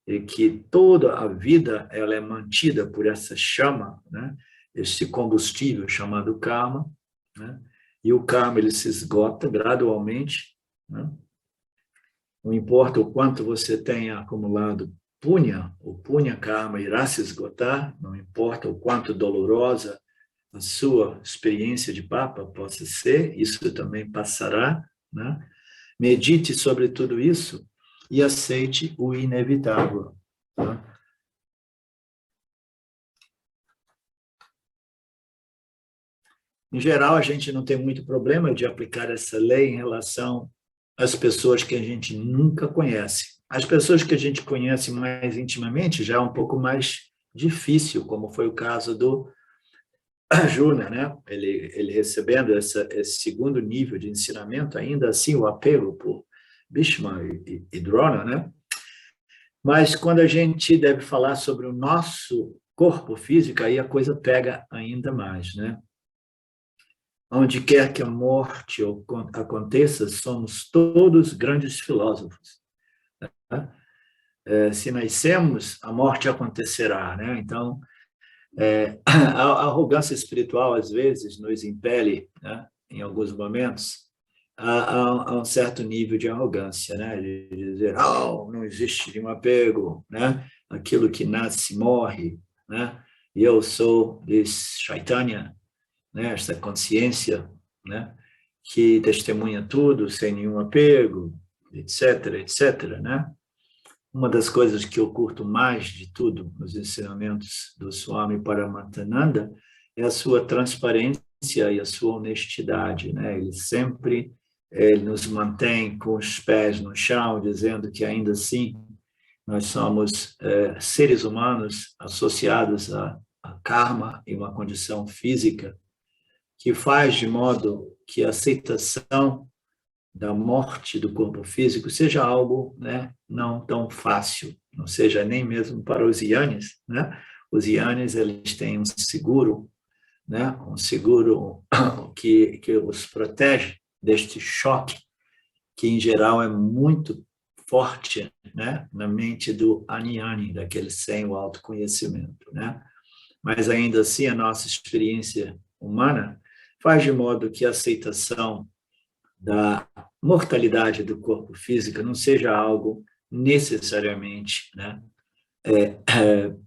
e que toda a vida ela é mantida por essa chama, né? Esse combustível chamado karma, né? E o karma ele se esgota gradualmente, né? Não importa o quanto você tenha acumulado punya, o punya karma irá se esgotar, não importa o quanto dolorosa a sua experiência de papa possa ser, isso também passará, né? Medite sobre tudo isso e aceite o inevitável, né? Em geral, a gente não tem muito problema de aplicar essa lei em relação às pessoas que a gente nunca conhece. As pessoas que a gente conhece mais intimamente já é um pouco mais difícil, como foi o caso do Arjuna, né? Ele recebendo esse segundo nível de ensinamento, ainda assim o apelo por Bhishma e Drona, né? Mas quando a gente deve falar sobre o nosso corpo físico, aí a coisa pega ainda mais, né? Onde quer que a morte aconteça, somos todos grandes filósofos, né? Se nascemos, a morte acontecerá, né? Então, a arrogância espiritual, às vezes, nos impele, né, em alguns momentos, a um certo nível de arrogância, né? De dizer, não existe nenhum apego, né? Aquilo que nasce morre, né? E eu sou desse Chaitanya, né? Esta consciência, né? Que testemunha tudo sem nenhum apego, etc, etc, né? Uma das coisas que eu curto mais de tudo nos ensinamentos do Swami Paramatmananda é a sua transparência e a sua honestidade, né? Ele nos mantém com os pés no chão, dizendo que ainda assim nós somos seres humanos associados a karma e uma condição física que faz de modo que a aceitação da morte do corpo físico seja algo, né, não tão fácil, não seja nem mesmo para os yanis, né? Os yanis eles têm um seguro, né? Um seguro que os protege deste choque, que em geral é muito forte, né, na mente do Anyani, daquele sem o autoconhecimento, né? Mas ainda assim a nossa experiência humana faz de modo que a aceitação da mortalidade do corpo físico não seja algo necessariamente, né,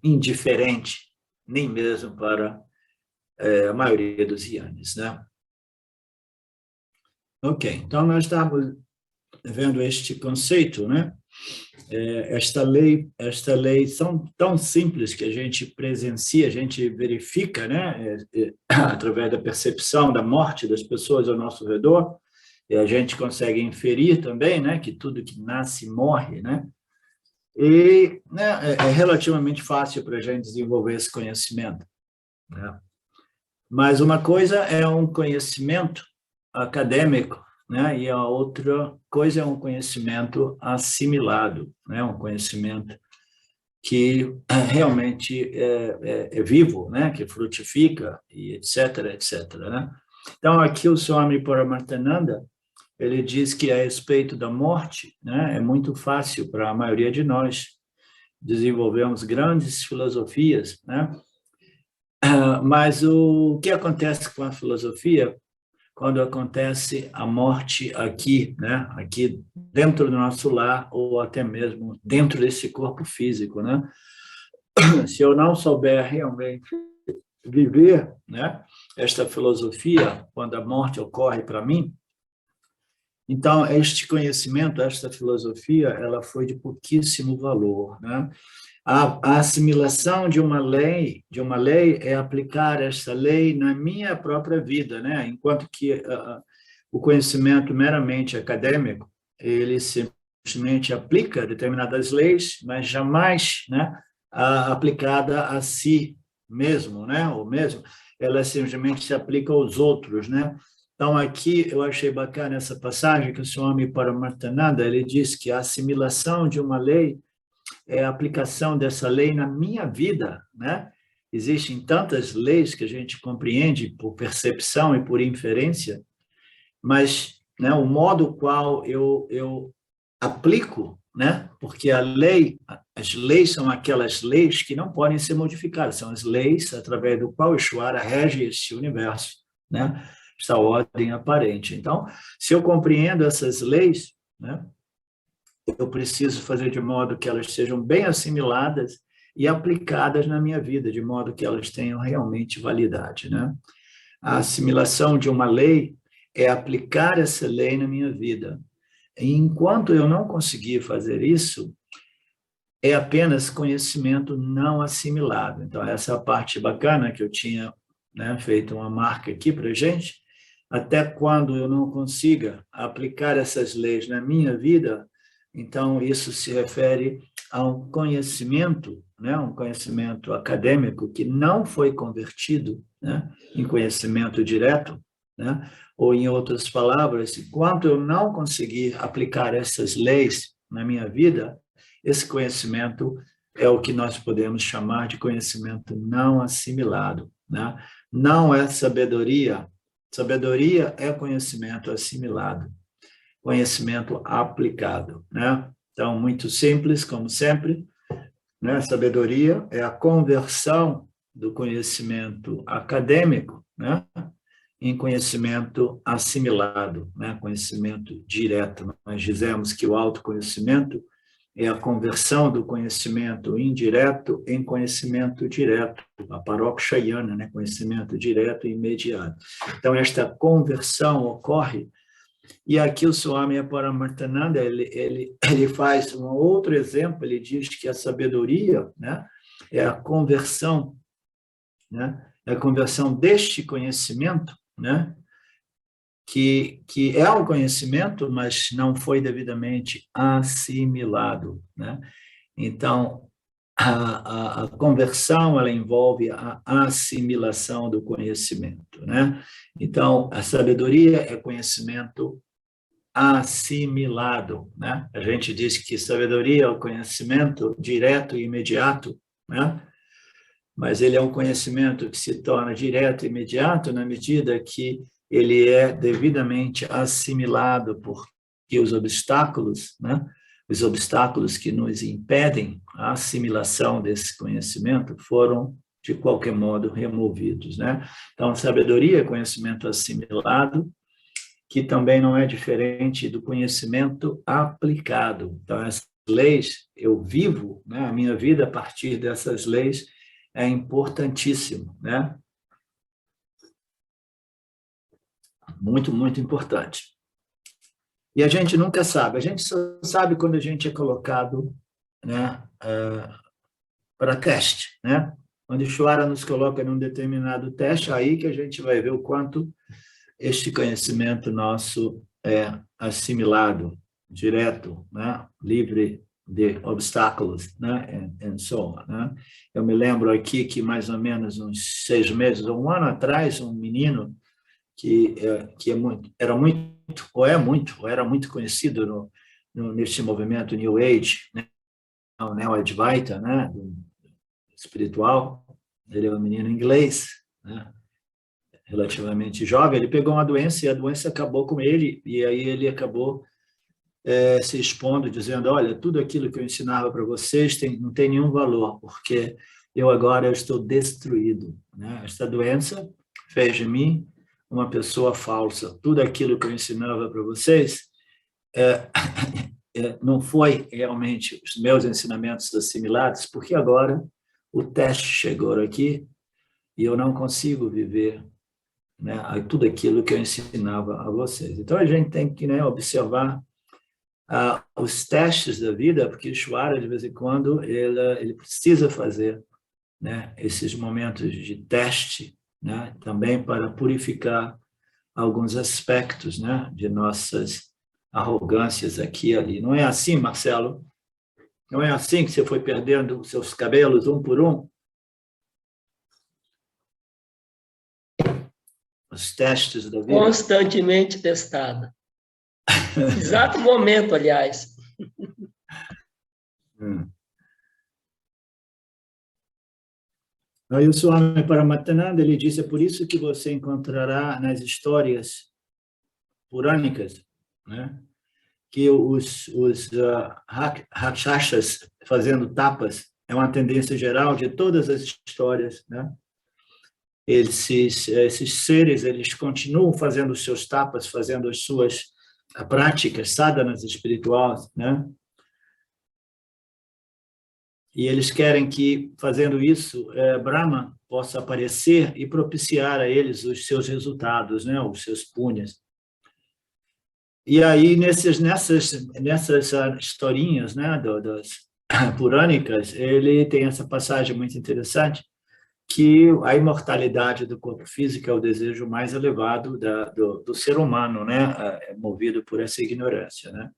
indiferente, nem mesmo para a maioria dos yanis, né? Ok, então nós estamos vendo este conceito, né? Esta lei são tão simples que a gente presencia, a gente verifica, né? Através da percepção da morte das pessoas ao nosso redor, e a gente consegue inferir também, né? Que tudo que nasce morre, né? E né, é relativamente fácil para a gente desenvolver esse conhecimento, né? Mas uma coisa é um conhecimento acadêmico, né? E a outra coisa é um conhecimento assimilado, né? Um conhecimento que realmente é vivo, né? Que frutifica, e etc, etc, né? Então, aqui o Swami Paramarthananda, ele diz que a respeito da morte, né? É muito fácil para a maioria de nós desenvolvermos grandes filosofias, né? Mas o que acontece com a filosofia quando acontece a morte aqui, né? Aqui dentro do nosso lar ou até mesmo dentro desse corpo físico, né? Se eu não souber realmente viver, né, esta filosofia quando a morte ocorre para mim, então este conhecimento, esta filosofia, ela foi de pouquíssimo valor, né? A assimilação de uma lei é aplicar essa lei na minha própria vida, né? Enquanto que o conhecimento meramente acadêmico, ele simplesmente aplica determinadas leis, mas jamais, né, aplicada a si mesmo, né? Ou mesmo, ela simplesmente se aplica aos outros, né? Então, aqui eu achei bacana essa passagem que o Swami Paramarthananda, ele diz que a assimilação de uma lei é a aplicação dessa lei na minha vida, né? Existem tantas leis que a gente compreende por percepção e por inferência, mas né, o modo qual eu aplico, né? Porque a lei, as leis são aquelas leis que não podem ser modificadas, são as leis através do qual o Ishvara rege este universo, né? Esta ordem aparente. Então, se eu compreendo essas leis, né? Eu preciso fazer de modo que elas sejam bem assimiladas e aplicadas na minha vida, de modo que elas tenham realmente validade, né? A assimilação de uma lei é aplicar essa lei na minha vida. E enquanto eu não conseguir fazer isso, é apenas conhecimento não assimilado. Então, essa é a parte bacana que eu tinha, né, feito uma marca aqui para a gente. Até quando eu não consiga aplicar essas leis na minha vida, então isso se refere a um conhecimento, né, um conhecimento acadêmico que não foi convertido, né, em conhecimento direto, né, ou em outras palavras, enquanto eu não conseguir aplicar essas leis na minha vida, esse conhecimento é o que nós podemos chamar de conhecimento não assimilado, né? Não é sabedoria. Sabedoria é conhecimento assimilado, conhecimento aplicado, né? Então, muito simples, como sempre, né? Sabedoria é a conversão do conhecimento acadêmico, né, em conhecimento assimilado, né? Conhecimento direto. Nós dizemos que o autoconhecimento é a conversão do conhecimento indireto em conhecimento direto, a parokshayana, né? Conhecimento direto e imediato. Então, esta conversão ocorre, e aqui o Swami Paramarthananda, ele faz um outro exemplo, ele diz que a sabedoria, né, é a conversão, né, é a conversão deste conhecimento, né, que é um conhecimento, mas não foi devidamente assimilado, né? Então, a conversão, ela envolve a assimilação do conhecimento, né? Então, a sabedoria é conhecimento assimilado, né? A gente diz que sabedoria é o conhecimento direto e imediato, né? Mas ele é um conhecimento que se torna direto e imediato na medida que ele é devidamente assimilado por que os obstáculos, né? Os obstáculos que nos impedem a assimilação desse conhecimento foram, de qualquer modo, removidos, né? Então, sabedoria é conhecimento assimilado, que também não é diferente do conhecimento aplicado. Então, as leis, eu vivo, né, a minha vida a partir dessas leis é importantíssimo, né? Muito, muito importante. E a gente nunca sabe, a gente só sabe quando a gente é colocado, né, para teste, né? Quando o Shvara nos coloca num determinado teste, aí que a gente vai ver o quanto este conhecimento nosso é assimilado, direto, né? Livre de obstáculos, né, and so on, né? Eu me lembro aqui que mais ou menos uns 6 meses ou um ano atrás, um menino que era muito conhecido nesse movimento New Age, né, o Neo Advaita, né, espiritual. Ele é um menino inglês, né, relativamente jovem. Ele pegou uma doença e a doença acabou com ele, e aí ele acabou se expondo, dizendo: olha, tudo aquilo que eu ensinava para vocês não tem nenhum valor, porque eu estou destruído, né? Esta doença fez de mim uma pessoa falsa. Tudo aquilo que eu ensinava para vocês não foi realmente os meus ensinamentos assimilados, porque agora o teste chegou aqui e eu não consigo viver, né, tudo aquilo que eu ensinava a vocês. Então, a gente tem que, né, observar os testes da vida, porque Ishvara, de vez em quando, ele precisa fazer, né, esses momentos de teste, né, também para purificar alguns aspectos, né, de nossas arrogâncias aqui e ali. Não é assim, Marcelo? Não é assim que você foi perdendo os seus cabelos um por um? Os testes da vida? Constantemente testada. Exato momento, aliás. Aí o Swami Paramahansa, ele diz: é por isso que você encontrará nas histórias purânicas, né, que os rakshasas fazendo tapas é uma tendência geral de todas as histórias, né? Esses seres, eles continuam fazendo os seus tapas, fazendo as suas práticas, sadhanas espirituais, né? E eles querem que, fazendo isso, Brahma possa aparecer e propiciar a eles os seus resultados, né? Os seus punhas. E aí, nessas historinhas, né, das purânicas, ele tem essa passagem muito interessante, que a imortalidade do corpo físico é o desejo mais elevado do ser humano, né, movido por essa ignorância, né?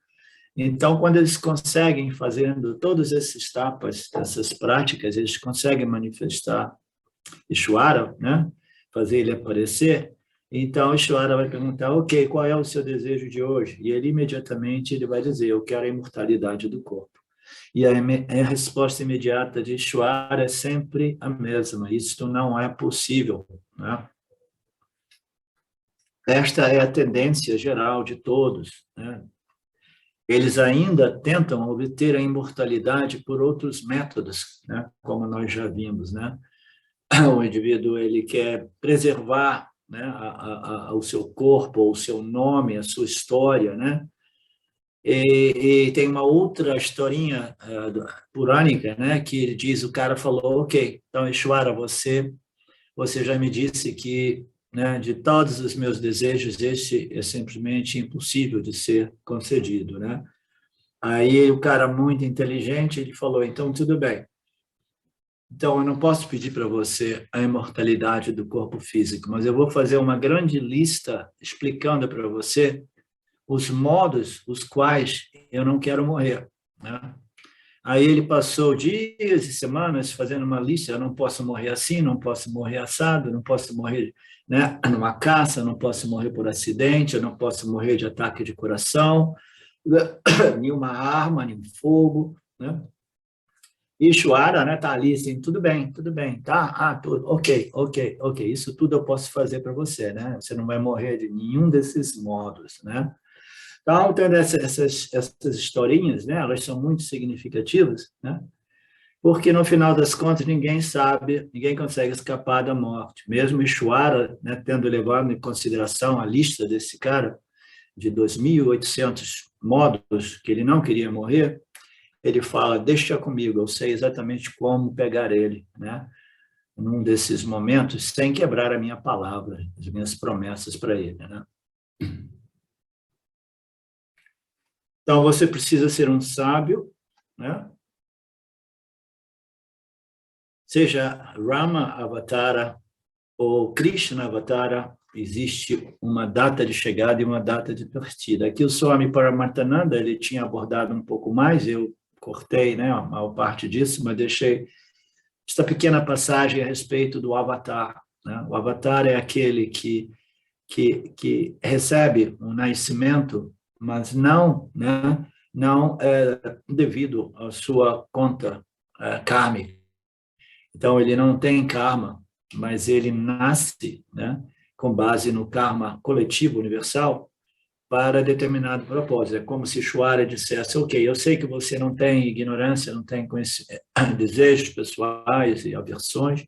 Então, quando eles conseguem, fazendo todos esses tapas, essas práticas, eles conseguem manifestar Ishvara, né, fazer ele aparecer. Então, Ishvara vai perguntar: ok, qual é o seu desejo de hoje? E ele imediatamente vai dizer: eu quero a imortalidade do corpo. E a resposta imediata de Ishvara é sempre a mesma: isto não é possível, né? Esta é a tendência geral de todos, né? Eles ainda tentam obter a imortalidade por outros métodos, né? Como nós já vimos, né? O indivíduo, ele quer preservar, né, o seu corpo, o seu nome, a sua história, né? E tem uma outra historinha purânica, né, que ele diz: o cara falou: ok, então Ishvara, você já me disse que, né, de todos os meus desejos, este é simplesmente impossível de ser concedido, né? Aí o cara, muito inteligente, ele falou: então tudo bem. Então, eu não posso pedir para você a imortalidade do corpo físico, mas eu vou fazer uma grande lista explicando para você os modos os quais eu não quero morrer, né? Aí ele passou dias e semanas fazendo uma lista: eu não posso morrer assim, não posso morrer assado, não posso morrer, né, numa caça, não posso morrer por acidente, eu não posso morrer de ataque de coração, nenhuma arma, nenhum fogo, né? E Ishvara, né, tá ali assim: tudo bem, tá? Tudo, ok, isso tudo eu posso fazer para você, né? Você não vai morrer de nenhum desses modos, né? Então, tendo essas historinhas, né, elas são muito significativas, né? Porque no final das contas ninguém sabe, ninguém consegue escapar da morte. Mesmo Ishvara, né, tendo levado em consideração a lista desse cara de 2.800 modos que ele não queria morrer, ele fala: deixa comigo, eu sei exatamente como pegar ele, né, num desses momentos, sem quebrar a minha palavra, as minhas promessas para ele, né? Então, você precisa ser um sábio, né? Seja Rama Avatara ou Krishna Avatara, existe uma data de chegada e uma data de partida. Aqui o Swami Paramahansa, ele tinha abordado um pouco mais, eu cortei, né, a maior parte disso, mas deixei esta pequena passagem a respeito do avatar, né? O avatar é aquele que recebe um nascimento, mas não, né, não devido à sua conta kármica. Então, ele não tem karma, mas ele nasce, né, com base no karma coletivo universal para determinado propósito. É como se Shwara dissesse, ok, eu sei que você não tem ignorância, não tem desejos pessoais e aversões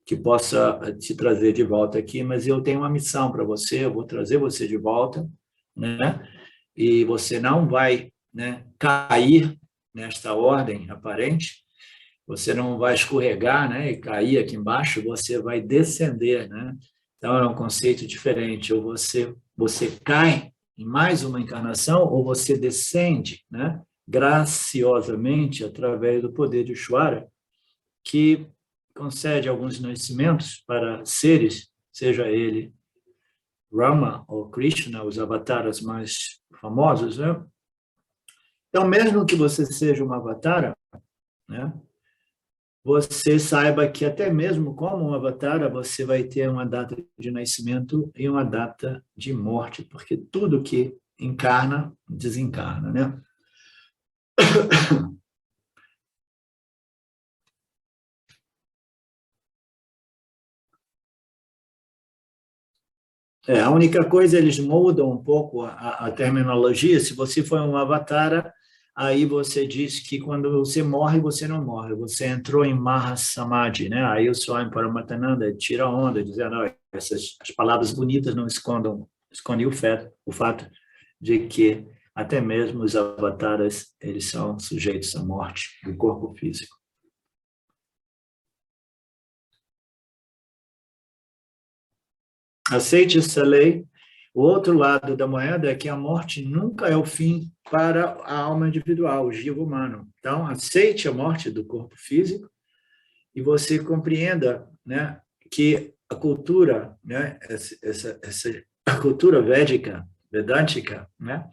que possa te trazer de volta aqui, mas eu tenho uma missão para você, eu vou trazer você de volta, né? E você não vai, né, cair nesta ordem aparente, você não vai escorregar, né, e cair aqui embaixo, você vai descender, né? Então é um conceito diferente, ou você cai em mais uma encarnação, ou você descende, né, graciosamente através do poder de Shwara, que concede alguns nascimentos para seres, seja ele Rama ou Krishna, os avataras mais famosos, né? Então, mesmo que você seja uma avatara, né, você saiba que até mesmo como um avatara, você vai ter uma data de nascimento e uma data de morte, porque tudo que encarna, desencarna, né? A única coisa, eles mudam um pouco a terminologia. Se você for um avatara, aí você diz que quando você morre, você não morre. Você entrou em Mahasamadhi, né? Aí o Swami Paramahansa tira a onda, dizendo, as palavras bonitas não escondem o fato de que até mesmo os avataras, eles são sujeitos à morte do corpo físico. Aceite essa lei. O outro lado da moeda é que a morte nunca é o fim para a alma individual, o jiva humano. Então, aceite a morte do corpo físico e você compreenda, né, que a cultura, né, a cultura védica, vedântica, né,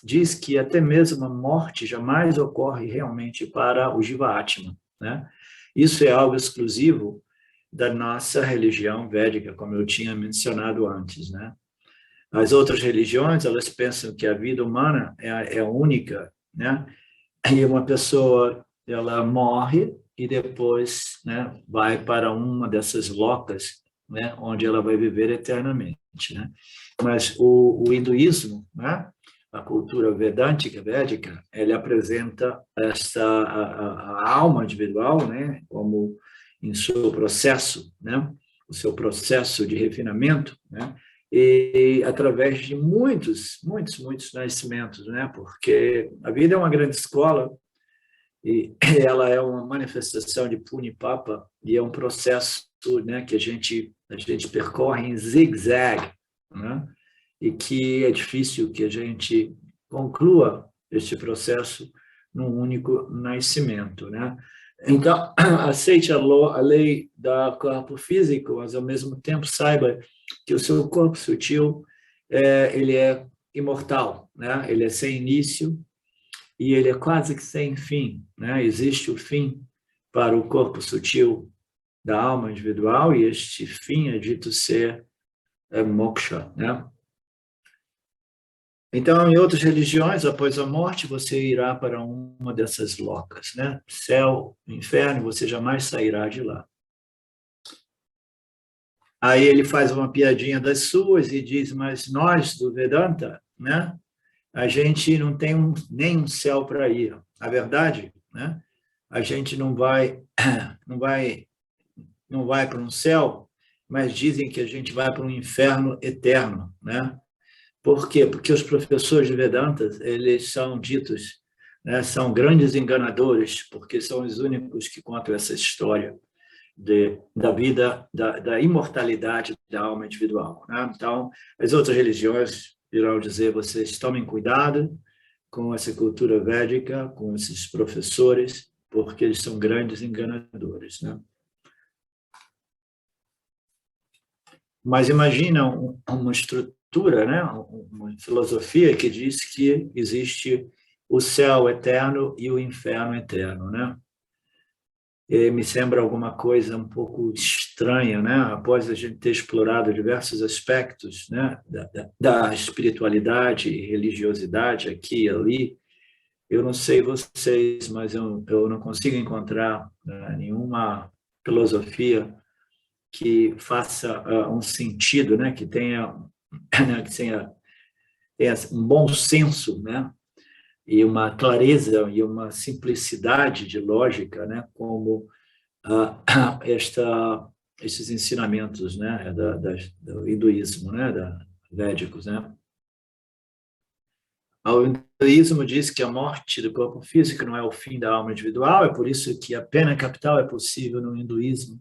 diz que até mesmo a morte jamais ocorre realmente para o jiva atma, né? Isso é algo exclusivo da nossa religião védica, como eu tinha mencionado antes, né? As outras religiões, elas pensam que a vida humana é única, né? E uma pessoa, ela morre e depois, né, vai para uma dessas locas, né, onde ela vai viver eternamente, né? Mas o hinduísmo, né, a cultura vedântica, védica, ele apresenta a alma individual, né, como em seu processo, né, o seu processo de refinamento, né, e através de muitos nascimentos, né, porque a vida é uma grande escola e ela é uma manifestação de Puni Papa e é um processo, né, que a gente percorre em zigue-zague, né, e que é difícil que a gente conclua este processo num único nascimento, né? Então, aceite a lei do corpo físico, mas ao mesmo tempo saiba que o seu corpo sutil ele é imortal, né? Ele é sem início e ele é quase que sem fim, né? Existe o fim para o corpo sutil da alma individual e este fim é dito ser moksha, né? Então, em outras religiões, após a morte, você irá para uma dessas locas, né? Céu, inferno, você jamais sairá de lá. Aí ele faz uma piadinha das suas e diz, mas nós do Vedanta, né? A gente não tem nem céu para ir. Na verdade, né? A gente não vai para um céu, mas dizem que a gente vai para um inferno eterno, né? Por quê? Porque os professores de Vedanta, eles são ditos, né, são grandes enganadores, porque são os únicos que contam essa história da vida, da imortalidade da alma individual, né? Então, as outras religiões irão dizer, vocês tomem cuidado com essa cultura védica, com esses professores, porque eles são grandes enganadores, né? Mas imagina uma estrutura, né? Uma filosofia que diz que existe o céu eterno e o inferno eterno, né? E me sembra alguma coisa um pouco estranha, né? Após a gente ter explorado diversos aspectos, né, da espiritualidade e religiosidade aqui e ali, eu não sei vocês, mas eu não consigo encontrar, né, nenhuma filosofia que faça um sentido, né, que tenha, né, tenha um bom senso, né, e uma clareza e uma simplicidade de lógica, né, como esses ensinamentos, né, do hinduísmo, né, védicos, né. O hinduísmo diz que a morte do corpo físico não é o fim da alma individual, é por isso que a pena capital é possível no hinduísmo,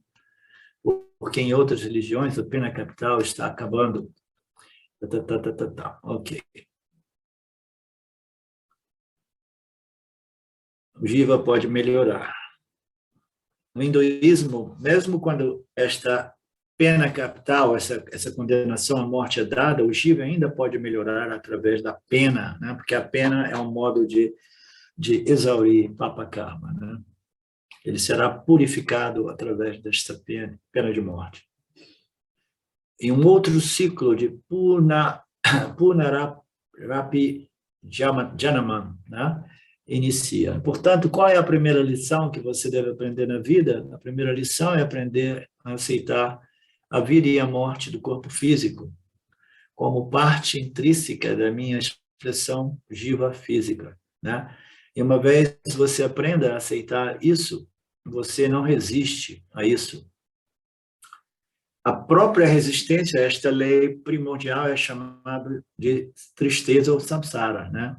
porque em outras religiões a pena capital está acabando. Ok. O jiva pode melhorar. No hinduísmo, mesmo quando esta pena capital, essa condenação à morte é dada, o jiva ainda pode melhorar através da pena, né? Porque a pena é um modo de exaurir papa karma, né? Ele será purificado através desta pena de morte. Em um outro ciclo de Punarapi Janamam, né, inicia. Portanto, qual é a primeira lição que você deve aprender na vida? A primeira lição é aprender a aceitar a vida e a morte do corpo físico como parte intrínseca da minha expressão jiva física, né? E uma vez você aprenda a aceitar isso, você não resiste a isso. A própria resistência a esta lei primordial é chamada de tristeza ou samsara, né?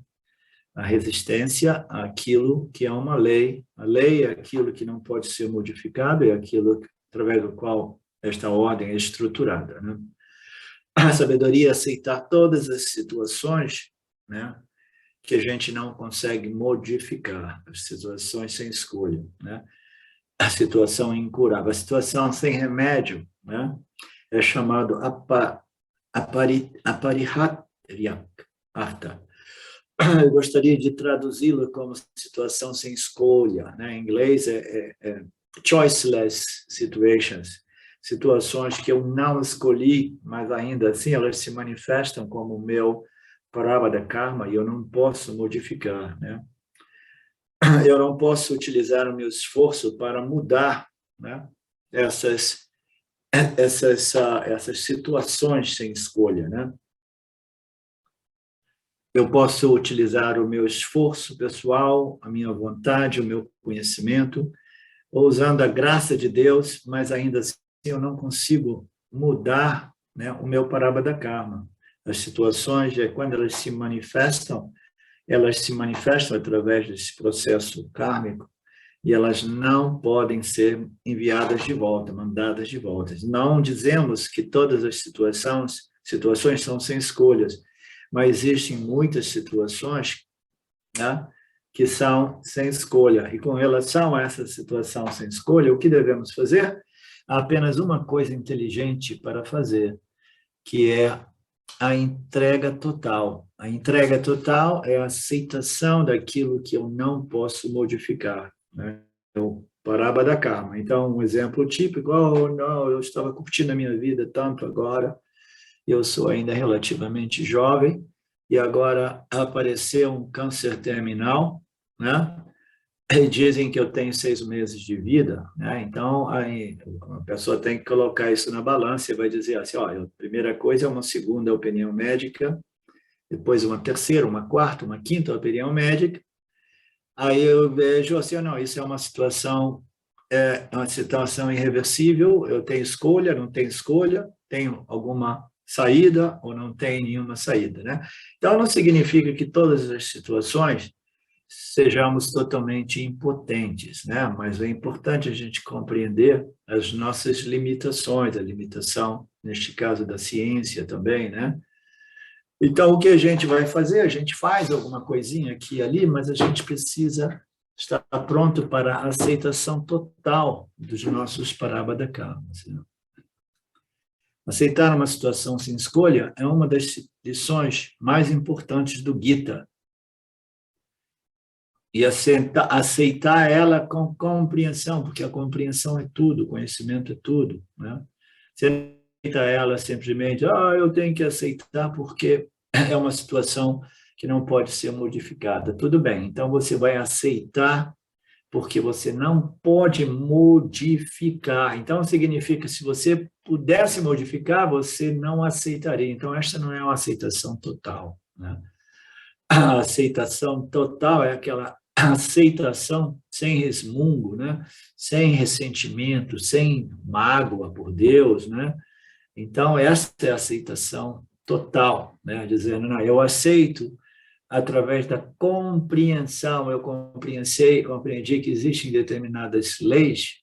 A resistência àquilo que é uma lei. A lei é aquilo que não pode ser modificado, é aquilo através do qual esta ordem é estruturada, né? A sabedoria é aceitar todas as situações, né, que a gente não consegue modificar, as situações sem escolha, né? A situação incurável, a situação sem remédio, né, é chamado aparihatyak artha. Eu gostaria de traduzi-lo como situação sem escolha, né? Em inglês é choiceless situations, situações que eu não escolhi, mas ainda assim elas se manifestam como o meu prarabdha karma e eu não posso modificar, né? Eu não posso utilizar o meu esforço para mudar, né, essas situações sem escolha, né? Eu posso utilizar o meu esforço pessoal, a minha vontade, o meu conhecimento, usando a graça de Deus, mas ainda assim eu não consigo mudar, né, o meu prarabdha karma. As situações, quando elas se manifestam através desse processo kármico e elas não podem ser enviadas de volta, mandadas de volta. Não dizemos que todas as situações são sem escolhas, mas existem muitas situações, né, que são sem escolha. E com relação a essa situação sem escolha, o que devemos fazer? Há apenas uma coisa inteligente para fazer, que é a entrega total. A entrega total é a aceitação daquilo que eu não posso modificar, né? O prarabdha karma. Então, um exemplo típico, não, eu estava curtindo a minha vida tanto agora, eu sou ainda relativamente jovem, e agora apareceu um câncer terminal, né? E dizem que eu tenho 6 meses de vida, né? Então, aí, a pessoa tem que colocar isso na balança e vai dizer assim, ó, a primeira coisa é uma segunda opinião médica, depois uma terceira, uma quarta, uma quinta opinião médica. Aí eu vejo assim, não, isso é uma situação irreversível, eu tenho escolha, não tenho escolha, tenho alguma saída ou não tenho nenhuma saída, né? Então, não significa que todas as situações sejamos totalmente impotentes, né? Mas é importante a gente compreender as nossas limitações, a limitação, neste caso, da ciência também, né? Então, o que a gente vai fazer? A gente faz alguma coisinha aqui e ali, mas a gente precisa estar pronto para a aceitação total dos nossos prarabdha karmas, né? Aceitar uma situação sem escolha é uma das lições mais importantes do Gita. e aceitar ela com compreensão, porque a compreensão é tudo, o conhecimento é tudo, né? Você aceita ela simplesmente, eu tenho que aceitar porque é uma situação que não pode ser modificada. Tudo bem, então você vai aceitar porque você não pode modificar. Então, significa, se você pudesse modificar, você não aceitaria. Então, esta não é uma aceitação total, né? A aceitação total é aquela aceitação sem resmungo, né? Sem ressentimento, sem mágoa por Deus, né? Então, essa é a aceitação total, né? Dizendo, não, eu aceito através da compreensão, eu compreendi que existem determinadas leis,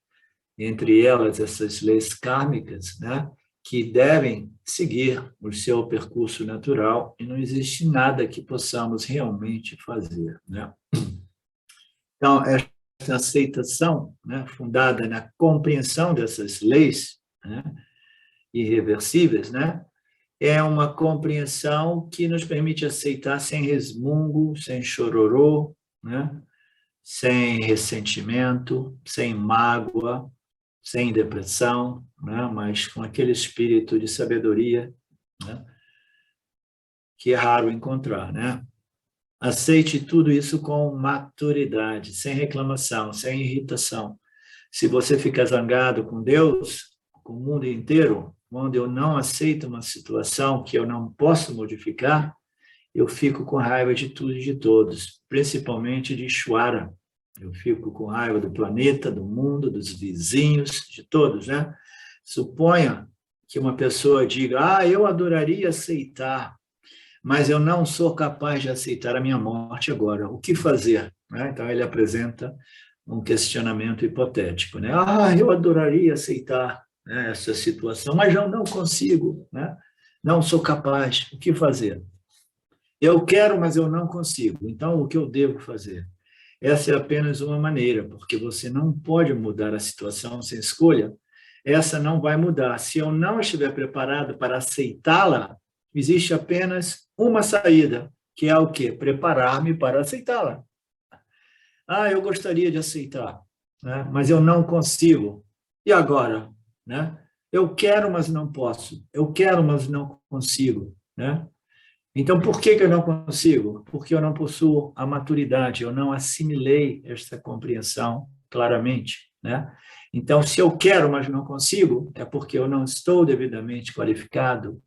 entre elas essas leis kármicas, né? Que devem seguir o seu percurso natural e não existe nada que possamos realmente fazer, né? Então, essa aceitação, né, fundada na compreensão dessas leis, né, irreversíveis, né, é uma compreensão que nos permite aceitar sem resmungo, sem chororô, né, sem ressentimento, sem mágoa, sem depressão, né, mas com aquele espírito de sabedoria, né, que é raro encontrar, né? Aceite tudo isso com maturidade, sem reclamação, sem irritação. Se você fica zangado com Deus, com o mundo inteiro, quando eu não aceito uma situação que eu não posso modificar, eu fico com raiva de tudo e de todos, principalmente de Ishvara. Eu fico com raiva do planeta, do mundo, dos vizinhos, de todos, né? Suponha que uma pessoa diga, eu adoraria aceitar, mas eu não sou capaz de aceitar a minha morte agora. O que fazer? Então, ele apresenta um questionamento hipotético, né? Eu adoraria aceitar, né, essa situação, mas eu não consigo, né? Não sou capaz. O que fazer? Eu quero, mas eu não consigo. Então, o que eu devo fazer? Essa é apenas uma maneira, porque você não pode mudar a situação sem escolha. Essa não vai mudar. Se eu não estiver preparado para aceitá-la, existe apenas uma saída, que é o quê? Preparar-me para aceitá-la. Eu gostaria de aceitar, né? Mas eu não consigo. E agora? Né? Eu quero, mas não posso. Eu quero, mas não consigo, né? Então, por que eu não consigo? Porque eu não possuo a maturidade, eu não assimilei esta compreensão claramente, né? Então, se eu quero, mas não consigo, é porque eu não estou devidamente qualificado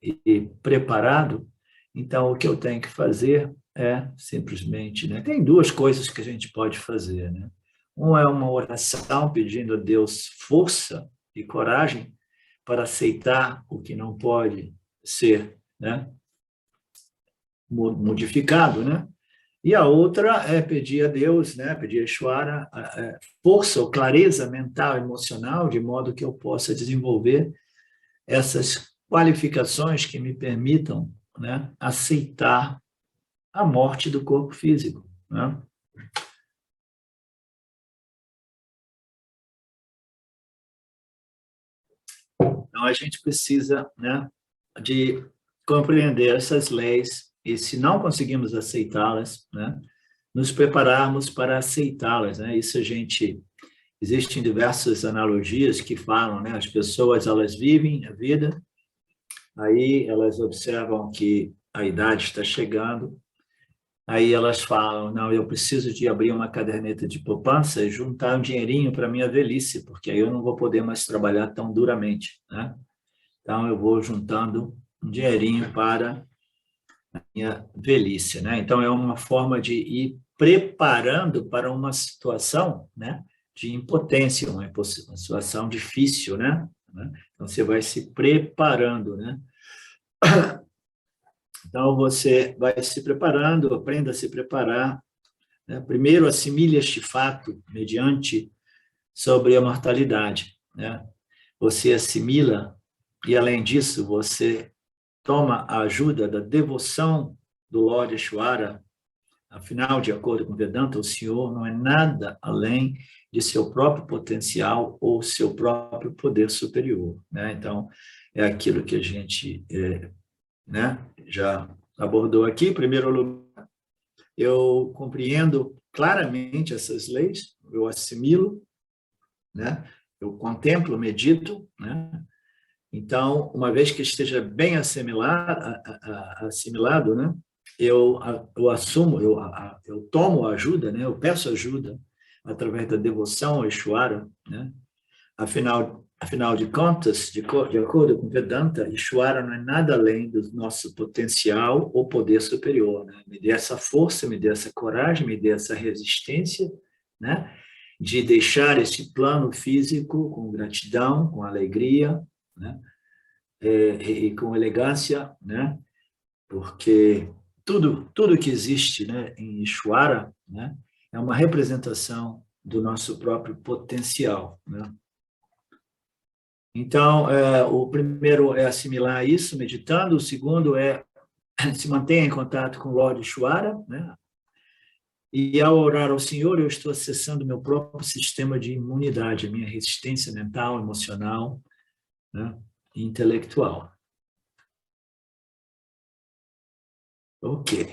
e preparado. Então, o que eu tenho que fazer é simplesmente, né? Tem duas coisas que a gente pode fazer, né? Uma é uma oração pedindo a Deus força e coragem para aceitar o que não pode ser, né, modificado, né? E a outra é pedir a Deus, né, pedir a Ishvara, força ou clareza mental, emocional, de modo que eu possa desenvolver essas qualificações que me permitam, né, aceitar a morte do corpo físico, né? Então, a gente precisa, né, de compreender essas leis e, se não conseguimos aceitá-las, né, nos prepararmos para aceitá-las, né? Isso existem diversas analogias que falam, né? As pessoas, elas vivem a vida, aí elas observam que a idade está chegando, aí elas falam, não, eu preciso de abrir uma caderneta de poupança e juntar um dinheirinho para a minha velhice, porque aí eu não vou poder mais trabalhar tão duramente, né? Então, eu vou juntando um dinheirinho para a minha velhice, né? Então, é uma forma de ir preparando para uma situação, né, de impotência, uma situação difícil, né? Então, você vai se preparando, né? Então, você vai se preparando, aprenda a se preparar, né? Primeiro, assimile este fato mediante sobre a mortalidade, né? Você assimila e, além disso, você toma a ajuda da devoção do Lorde Ishvara. Afinal, de acordo com Vedanta, o Senhor não é nada além de seu próprio potencial ou seu próprio poder superior, né? Então, é aquilo que a gente, né, já abordou aqui. Em primeiro lugar, eu compreendo claramente essas leis, eu assimilo, né? Eu contemplo, medito, né? Então, uma vez que esteja bem assimilado, né? Eu assumo, eu tomo ajuda, né? Eu peço ajuda através da devoção ao Ishvara, né? Afinal de contas, de acordo com Vedanta, Ishvara não é nada além do nosso potencial ou poder superior, né? Me dê essa força, me dê essa coragem, me dê essa resistência, né? De deixar esse plano físico com gratidão, com alegria, né? E com elegância, né? Porque tudo que existe, né, em Ishvara, né, é uma representação do nosso próprio potencial, né? Então, o primeiro é assimilar isso, meditando. O segundo é se manter em contato com o Lord Ishvara, né? E ao orar ao Senhor, eu estou acessando o meu próprio sistema de imunidade, a minha resistência mental, emocional, né? E intelectual. Ok.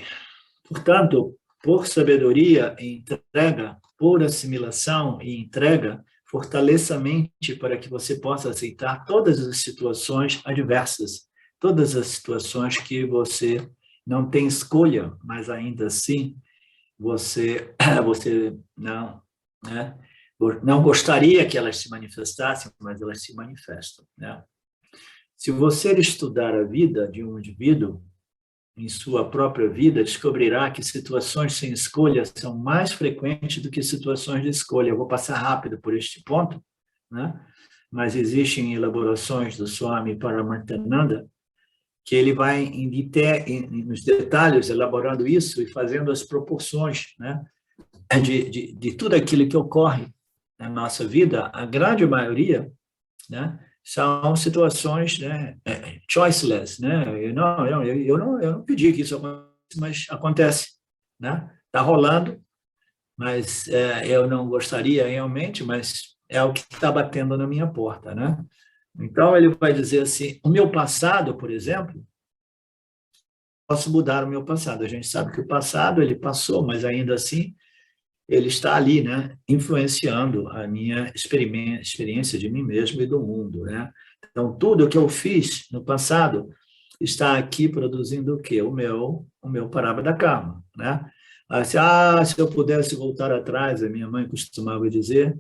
Portanto, por sabedoria e entrega, por assimilação e entrega, fortaleça a mente para que você possa aceitar todas as situações adversas, todas as situações que você não tem escolha, mas ainda assim você não, né, não gostaria que elas se manifestassem, mas elas se manifestam, né? Se você estudar a vida de um indivíduo em sua própria vida, descobrirá que situações sem escolha são mais frequentes do que situações de escolha. Eu vou passar rápido por este ponto, né? Mas existem elaborações do Swami Paramarthananda que ele vai nos detalhes elaborando isso e fazendo as proporções, né? De tudo aquilo que ocorre na nossa vida. A grande maioria, né, são situações, né, choiceless, né? Eu não pedi que isso acontecesse, mas acontece, né? Está rolando, mas eu não gostaria realmente, mas é o que está batendo na minha porta, né? Então ele vai dizer assim: o meu passado, por exemplo, posso mudar o meu passado. A gente sabe que o passado ele passou, mas ainda assim ele está ali, né, influenciando a minha experiência de mim mesmo e do mundo, né? Então, tudo que eu fiz no passado está aqui produzindo o quê? O meu Prarabdha Karma, né? Assim, se eu pudesse voltar atrás, a minha mãe costumava dizer,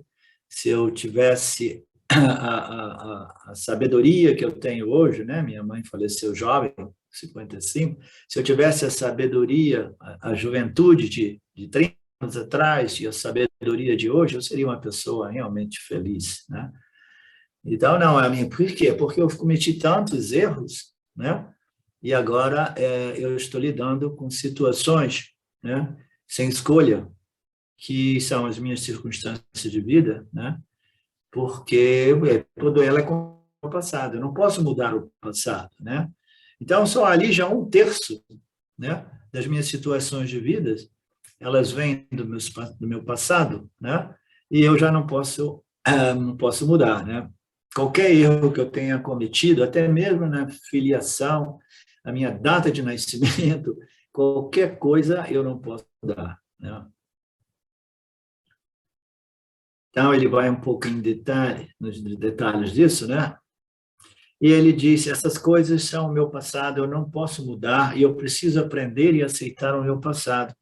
se eu tivesse a sabedoria que eu tenho hoje, né? Minha mãe faleceu jovem, 55, se eu tivesse a sabedoria, a juventude de 30 anos atrás e a sabedoria de hoje, eu seria uma pessoa realmente feliz, né? Então, não, por quê? Porque eu cometi tantos erros, né? E agora eu estou lidando com situações, né, sem escolha, que são as minhas circunstâncias de vida, né? Porque toda ela é com o passado, eu não posso mudar o passado, né? Então, só ali já 1/3, né, das minhas situações de vida, elas vêm do meu passado, né? E eu já não posso mudar, né? Qualquer erro que eu tenha cometido, até mesmo na filiação, a minha data de nascimento, qualquer coisa eu não posso mudar, né? Então ele vai um pouco em detalhe, nos detalhes disso, né? E ele disse: essas coisas são o meu passado, eu não posso mudar e eu preciso aprender e aceitar o meu passado.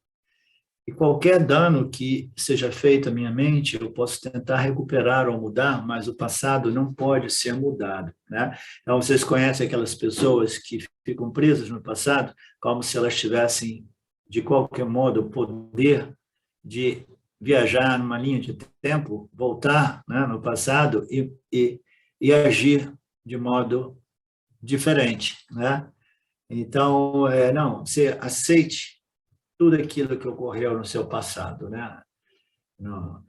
E qualquer dano que seja feito à minha mente, eu posso tentar recuperar ou mudar, mas o passado não pode ser mudado, né? Então, vocês conhecem aquelas pessoas que ficam presas no passado, como se elas tivessem, de qualquer modo, o poder de viajar numa linha de tempo, voltar, né, no passado e agir de modo diferente, né? Então, não, você aceite tudo aquilo que ocorreu no seu passado, né?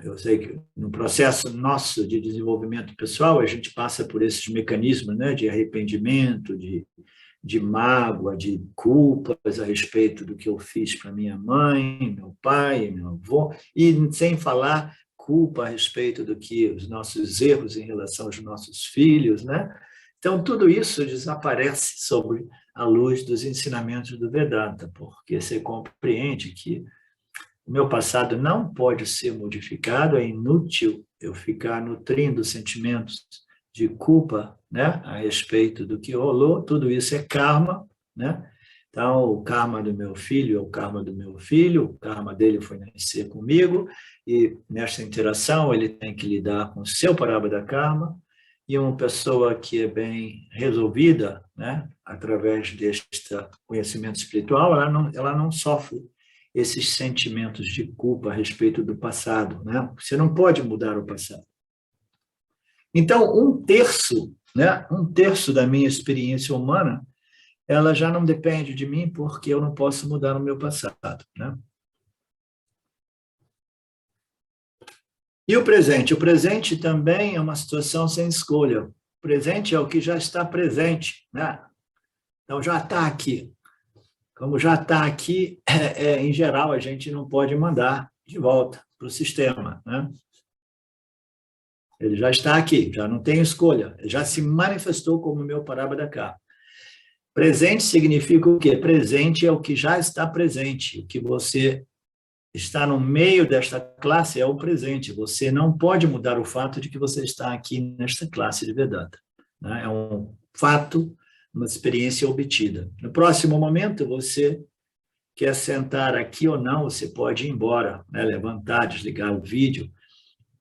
Eu sei que no processo nosso de desenvolvimento pessoal, a gente passa por esses mecanismos, né, de arrependimento, de mágoa, de culpas a respeito do que eu fiz para minha mãe, meu pai, meu avô, e sem falar culpa a respeito do que os nossos erros em relação aos nossos filhos, né? Então, tudo isso desaparece sobre a luz dos ensinamentos do Vedanta, porque você compreende que O meu passado não pode ser modificado, é inútil eu ficar nutrindo sentimentos de culpa, né, a respeito do que rolou, tudo isso é karma, né? Então, o karma do meu filho é o karma do meu filho, o karma dele foi nascer comigo, e nessa interação ele tem que lidar com o seu parábola karma, e uma pessoa que é bem resolvida, né, através deste conhecimento espiritual, ela não sofre esses sentimentos de culpa a respeito do passado, né? Você não pode mudar o passado. Então, né, um terço da minha experiência humana, ela já não depende de mim porque eu não posso mudar o meu passado, né? E o presente? O presente também é uma situação sem escolha. O presente é o que já está presente, né? Então, já está aqui. Como já está aqui, em geral, a gente não pode mandar de volta para o sistema, né? Ele já está aqui, já não tem escolha, já se manifestou como meu parábola cá. Presente significa o quê? Presente é o que já está presente, o que você está no meio desta classe é o presente. Você não pode mudar o fato de que você está aqui nesta classe de Vedanta, né? É um fato, uma experiência obtida. No próximo momento, você quer sentar aqui ou não, você pode ir embora, né? Levantar, desligar o vídeo,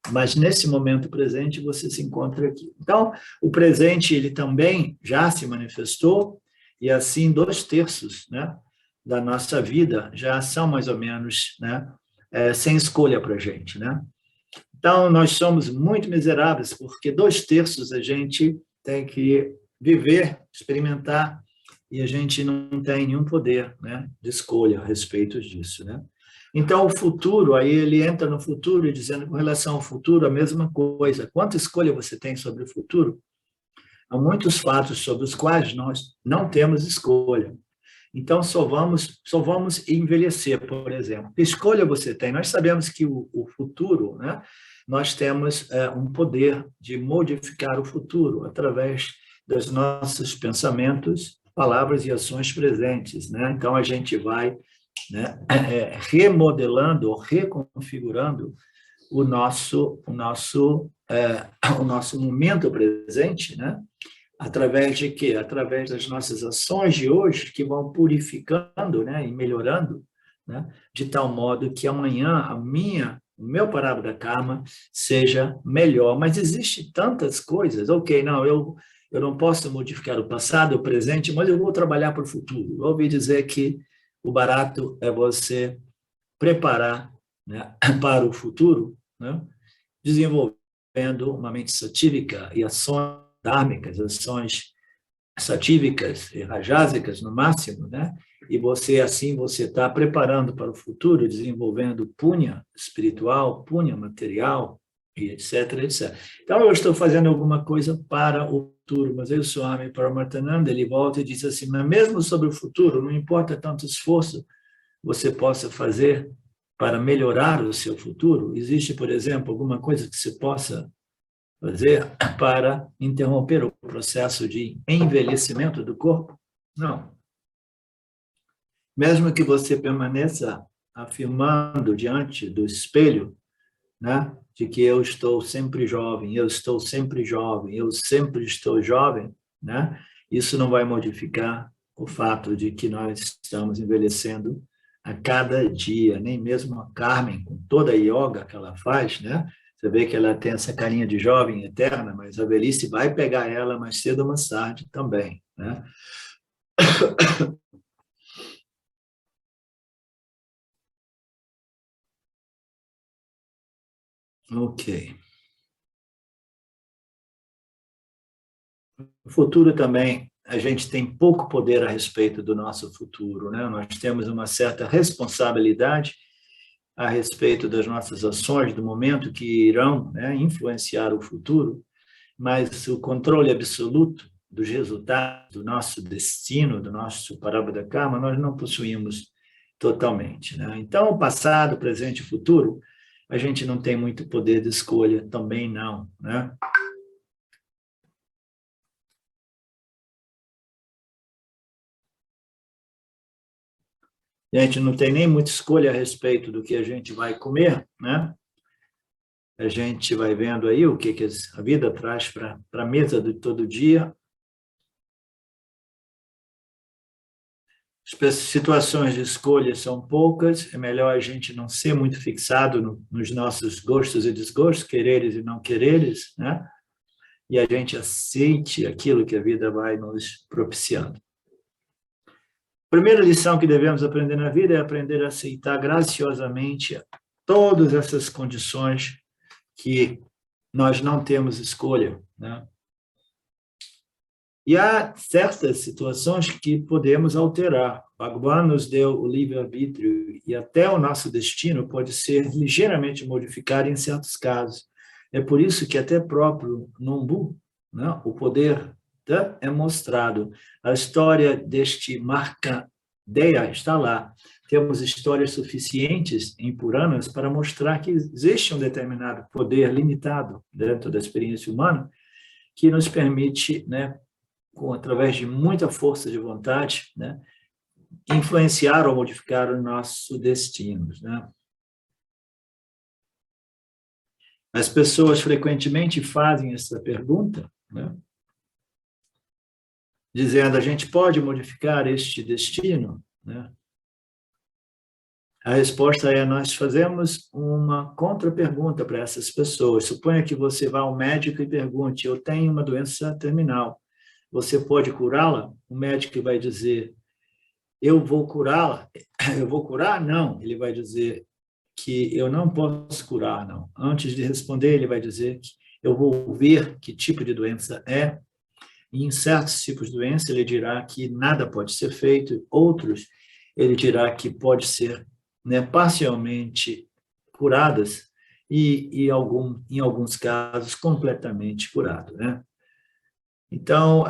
mas nesse momento presente você se encontra aqui. Então, o presente ele também já se manifestou, e assim 2/3, né, da nossa vida já são mais ou menos, né, sem escolha para a gente, né? Então, nós somos muito miseráveis, porque 2/3 a gente tem que viver, experimentar, e a gente não tem nenhum poder, né, de escolha a respeito disso, né? Então, o futuro, aí ele entra no futuro e dizendo, com relação ao futuro, a mesma coisa. Quanta escolha você tem sobre o futuro? Há muitos fatos sobre os quais nós não temos escolha. Então, só vamos envelhecer, por exemplo. Que escolha você tem? Nós sabemos que o futuro, né, nós temos um poder de modificar o futuro através dos nossos pensamentos, palavras e ações presentes, né? Então, a gente vai, né, remodelando ou reconfigurando o nosso momento presente, né? Através de quê? Através das nossas ações de hoje que vão purificando, né, e melhorando, né, de tal modo que amanhã o meu parábola karma seja melhor. Mas existe tantas coisas. Ok, não, eu não posso modificar o passado, o presente, mas eu vou trabalhar para o futuro. Eu ouvi dizer que o barato é você preparar, né, para o futuro, né, desenvolvendo uma mente satívica e ações dármicas, ações satívicas e rajásicas no máximo, né? E você está preparando para o futuro, desenvolvendo punha espiritual, punha material, e etc, etc. Então, eu estou fazendo alguma coisa para o futuro, mas aí o Swami Paramarthananda, ele volta e diz assim, mas mesmo sobre o futuro, não importa tanto esforço você possa fazer para melhorar o seu futuro, existe, por exemplo, alguma coisa que você possa fazer para interromper o processo de envelhecimento do corpo? Não. Mesmo que você permaneça afirmando diante do espelho, né, de que eu estou sempre jovem, eu estou sempre jovem, eu sempre estou jovem, né, isso não vai modificar o fato de que nós estamos envelhecendo a cada dia, nem mesmo a Carmen, com toda a yoga que ela faz, né, você vê que ela tem essa carinha de jovem eterna, mas a velhice vai pegar ela mais cedo ou mais tarde também, né? Ok. O futuro também, a gente tem pouco poder a respeito do nosso futuro, né? Nós temos uma certa responsabilidade a respeito das nossas ações do momento que irão, né, influenciar o futuro, mas o controle absoluto dos resultados do nosso destino, do nosso parábola karma, nós não possuímos totalmente, né? Então, o passado, presente e futuro, a gente não tem muito poder de escolha também não, né? A gente não tem nem muita escolha a respeito do que a gente vai comer, né? A gente vai vendo aí o que a vida traz para a mesa de todo dia. As situações de escolha são poucas, é melhor a gente não ser muito fixado nos nossos gostos e desgostos, quereres e não quereres, né? E a gente aceite aquilo que a vida vai nos propiciando. A primeira lição que devemos aprender na vida é aprender a aceitar graciosamente todas essas condições que nós não temos escolha, né? E há certas situações que podemos alterar. Bhagavan nos deu o livre-arbítrio e até o nosso destino pode ser ligeiramente modificado em certos casos. É por isso que até próprio no Umbu, né, o poder é mostrado. A história deste Markandeya está lá. Temos histórias suficientes em Puranas para mostrar que existe um determinado poder limitado dentro da experiência humana que nos permite, né, através de muita força de vontade, né, influenciar ou modificar o nosso destino, né? As pessoas frequentemente fazem essa pergunta, né, dizendo: a gente pode modificar este destino, né? A resposta é: nós fazemos uma contra-pergunta para essas pessoas. Suponha que você vá ao médico e pergunte: eu tenho uma doença terminal, você pode curá-la? O médico vai dizer: eu vou curá-la? Eu vou curar? Não. Ele vai dizer que eu não posso curar, não. Antes de responder, ele vai dizer que eu vou ver que tipo de doença é, e em certos tipos de doença ele dirá que nada pode ser feito, outros ele dirá que pode ser, né, parcialmente curadas e em alguns casos completamente curado, né? Então,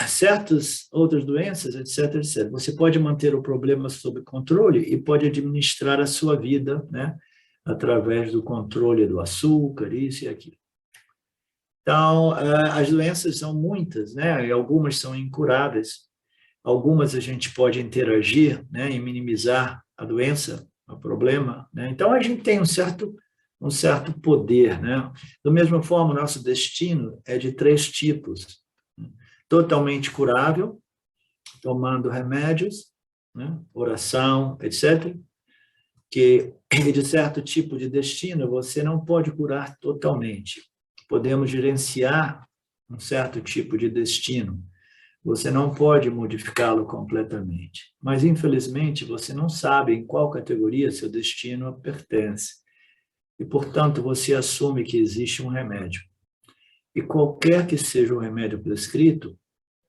certas outras doenças, etc., etc. Você pode manter o problema sob controle e pode administrar a sua vida, né, através do controle do açúcar, isso e aquilo. Então, as doenças são muitas, né, e algumas são incuráveis. Algumas a gente pode interagir, né, e minimizar a doença, o problema, né? Então, a gente tem um certo poder, né? Da mesma forma, o nosso destino é de 3 tipos. Totalmente curável, tomando remédios, né, oração, etc., que de certo tipo de destino você não pode curar totalmente. Podemos gerenciar um certo tipo de destino, você não pode modificá-lo completamente. Mas, infelizmente, você não sabe em qual categoria seu destino pertence. E, portanto, você assume que existe um remédio. E qualquer que seja o remédio prescrito,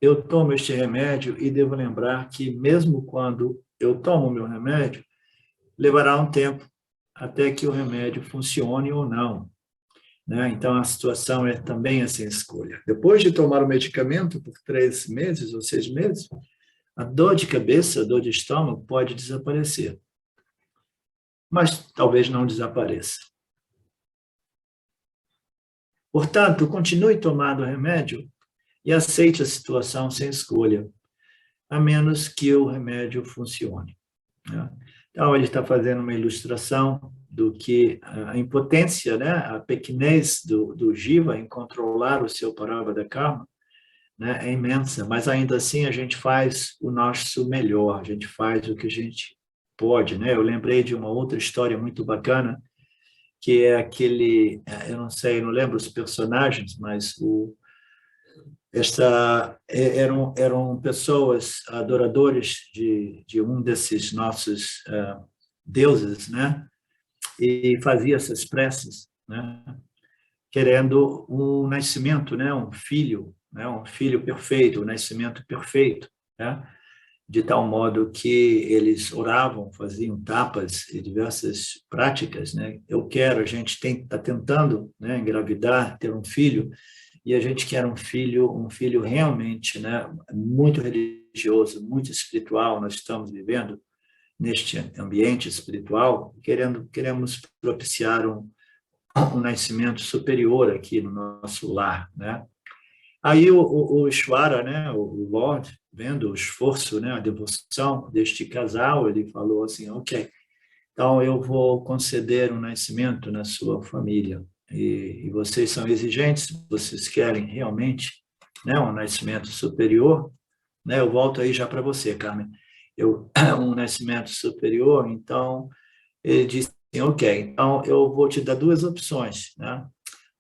eu tomo este remédio e devo lembrar que, mesmo quando eu tomo o meu remédio, levará um tempo até que o remédio funcione ou não, né? Então, a situação é também sem escolha. Depois de tomar o medicamento por 3 meses ou 6 meses, a dor de cabeça, a dor de estômago pode desaparecer. Mas talvez não desapareça. Portanto, continue tomando o remédio e aceite a situação sem escolha, a menos que o remédio funcione, né? Então, ele está fazendo uma ilustração do que a impotência, né, a pequenez do Jiva em controlar o seu Parabhada Karma, né, é imensa, mas ainda assim a gente faz o nosso melhor, a gente faz o que a gente pode, né? Eu lembrei de uma outra história muito bacana, que é aquele, eu não sei, eu não lembro os personagens, mas eram pessoas adoradores de um desses nossos deuses, né? E fazia essas preces, né, querendo um nascimento, né, um filho perfeito, um nascimento perfeito, né? De tal modo que eles oravam, faziam tapas e diversas práticas, né? A gente está tentando, né, engravidar, ter um filho, e a gente quer um filho realmente, né, muito religioso, muito espiritual. Nós estamos vivendo neste ambiente espiritual, queremos propiciar um nascimento superior aqui no nosso lar, né? Aí o Ishvara, né, o Lord, vendo o esforço, né, a devoção deste casal, ele falou assim, ok, então eu vou conceder um nascimento na sua família. E vocês são exigentes, vocês querem realmente, né, um nascimento superior, né? Eu volto aí já para você, Carmen. Um nascimento superior, então ele disse assim, ok, então eu vou te dar duas opções, né?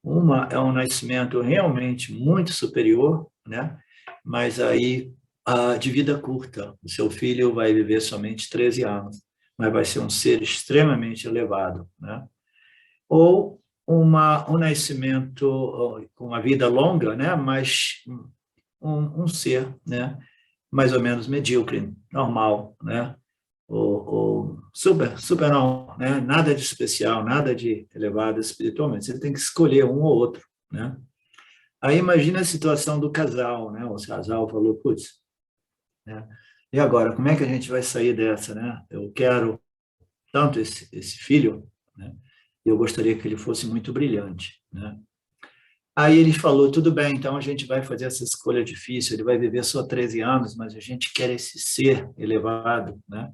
Uma é um nascimento realmente muito superior, né? Mas aí de vida curta. O seu filho vai viver somente 13 anos, mas vai ser um ser extremamente elevado, né? Ou um nascimento com uma vida longa, né? Mas um ser, né? Mais ou menos medíocre, normal, né? Ou super normal, né? Nada de especial, nada de elevado espiritualmente. Você tem que escolher um ou outro, né? Aí imagina a situação do casal, né? O casal falou, putz, né? E agora, como é que a gente vai sair dessa, né? Eu quero tanto esse filho, né? E eu gostaria que ele fosse muito brilhante, né? Aí ele falou, tudo bem, então a gente vai fazer essa escolha difícil, ele vai viver só 13 anos, mas a gente quer esse ser elevado, né?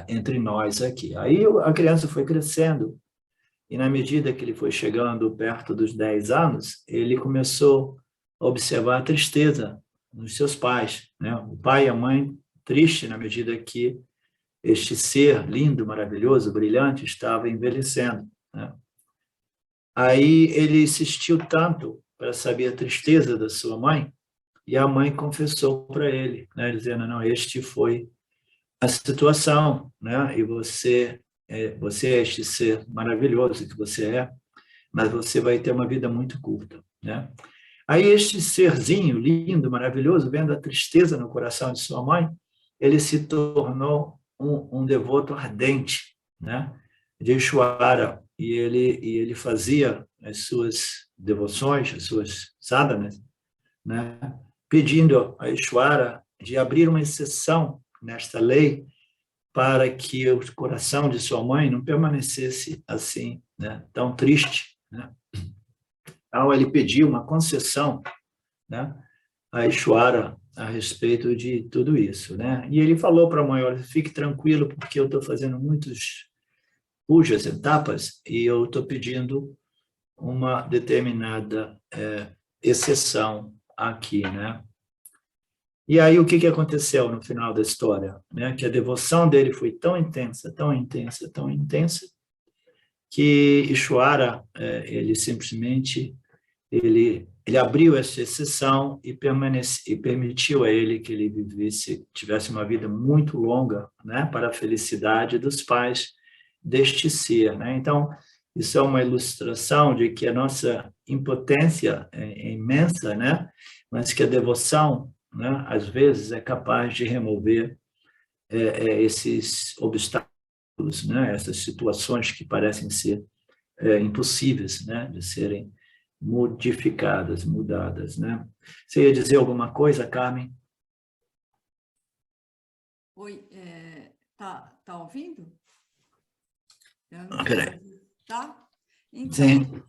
Entre nós aqui. Aí a criança foi crescendo, e na medida que ele foi chegando perto dos 10 anos, ele começou a observar a tristeza nos seus pais, né? O pai e a mãe triste na medida que este ser lindo, maravilhoso, brilhante, estava envelhecendo, né? Aí ele insistiu tanto para saber a tristeza da sua mãe, e a mãe confessou para ele, né, dizendo, não, este foi a situação, né? E você é este ser maravilhoso que você é, mas você vai ter uma vida muito curta, né? Aí este serzinho lindo, maravilhoso, vendo a tristeza no coração de sua mãe, ele se tornou um devoto ardente, né? De Ishvara, e ele fazia as suas devoções, as suas sadhanas, né? Pedindo a Ishvara de abrir uma exceção nesta lei para que o coração de sua mãe não permanecesse assim, né? Tão triste, né? Então ele pediu uma concessão, né, a Ishvara a respeito de tudo isso, né? E ele falou para a mãe, olha, fique tranquilo porque eu estou fazendo muitos pujas, etapas, e eu estou pedindo uma determinada exceção aqui, né? E aí o que aconteceu no final da história, né? Que a devoção dele foi tão intensa, tão intensa, tão intensa, que Ishvara, ele simplesmente ele abriu essa exceção e permitiu a ele que ele tivesse uma vida muito longa, né, para a felicidade dos pais deste ser, né? Então, isso é uma ilustração de que a nossa impotência é imensa, né? Mas que a devoção, né, às vezes é capaz de remover esses obstáculos, né? Essas situações que parecem ser impossíveis, né, de serem modificadas, mudadas, né? Você ia dizer alguma coisa, Carmen? Oi, tá ouvindo? Peraí. Tá? Então, Sim.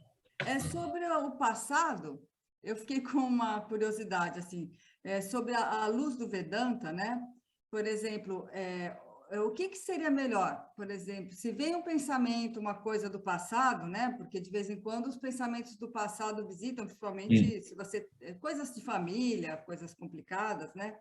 Sobre o passado, eu fiquei com uma curiosidade, assim, sobre a luz do Vedanta, né? Por exemplo, o que seria melhor? Por exemplo, se vem um pensamento, uma coisa do passado, né? Porque de vez em quando os pensamentos do passado visitam, principalmente se você coisas de família, coisas complicadas, né?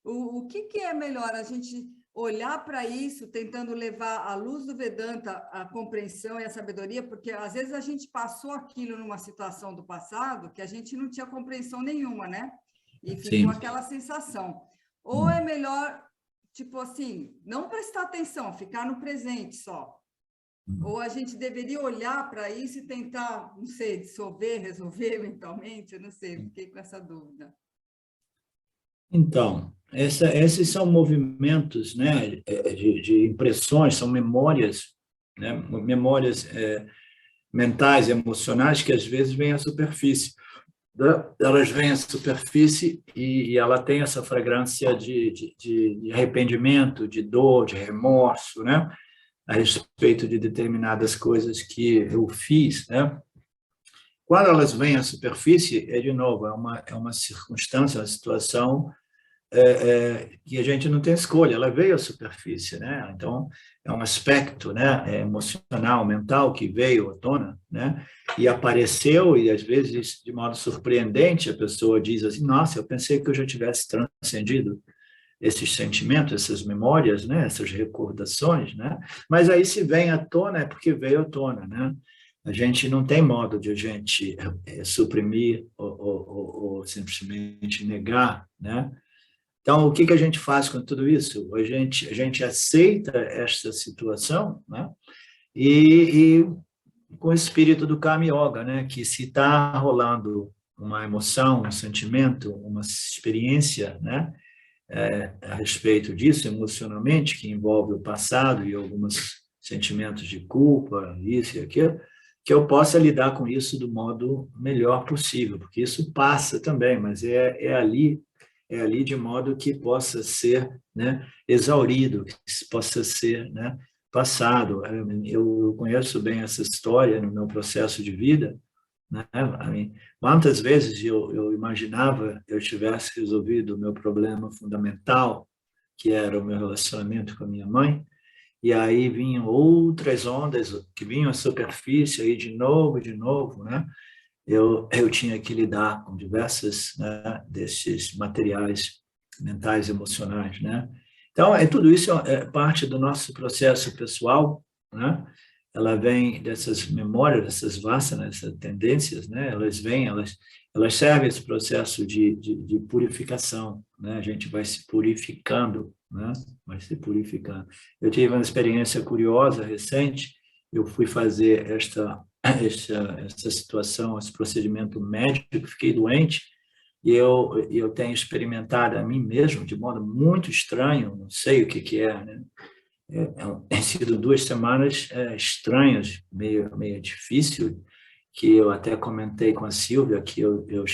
O que é melhor a gente olhar para isso, tentando levar à luz do Vedanta a compreensão e a sabedoria, porque às vezes a gente passou aquilo numa situação do passado que a gente não tinha compreensão nenhuma, né? E ficou aquela sensação. Ou é melhor, tipo assim, não prestar atenção, ficar no presente só. Ou a gente deveria olhar para isso e tentar, não sei, dissolver, resolver eventualmente, eu não sei, fiquei com essa dúvida. Então, esses são movimentos, né, de impressões, são memórias, né, memórias mentais, emocionais, que às vezes vêm à superfície. Elas vêm à superfície e ela tem essa fragrância de arrependimento, de dor, de remorso, né, a respeito de determinadas coisas que eu fiz, né? Quando elas vêm à superfície, de novo, é uma circunstância, uma situação que a gente não tem escolha, ela veio à superfície, né? Então, é um aspecto, né, emocional, mental que veio à tona, né? E apareceu, e às vezes, de modo surpreendente, a pessoa diz assim, nossa, eu pensei que eu já tivesse transcendido esses sentimentos, essas memórias, né, essas recordações, né? Mas aí se vem à tona é porque veio à tona, né? A gente não tem modo de a gente suprimir ou simplesmente negar, né? Então, o que a gente faz com tudo isso? A gente aceita esta situação, né? E com o espírito do Karma Yoga, né? Que se está rolando uma emoção, um sentimento, uma experiência, né? A respeito disso, emocionalmente, que envolve o passado e alguns sentimentos de culpa, isso e aquilo, que eu possa lidar com isso do modo melhor possível, porque isso passa também, mas é ali de modo que possa ser, né, exaurido, que possa ser, né, passado. Eu conheço bem essa história no meu processo de vida, né? Quantas vezes eu imaginava eu tivesse resolvido o meu problema fundamental, que era o meu relacionamento com a minha mãe, e aí vinham outras ondas que vinham à superfície, aí de novo, né? Eu tinha que lidar com diversas, né, desses materiais mentais e emocionais, né? Então, tudo isso é parte do nosso processo pessoal, né? Ela vem dessas memórias, dessas vasanas, dessas tendências, né? Elas servem esse processo de purificação, né? A gente vai se purificando, né? Vai se purificando. Eu tive uma experiência curiosa, recente, eu fui fazer essa situação, esse procedimento médico, fiquei doente, e eu tenho experimentado a mim mesmo de modo muito estranho, não sei o que é, né? Tem sido 2 semanas estranhas, meio difícil, que eu até comentei com a Silvia, que eu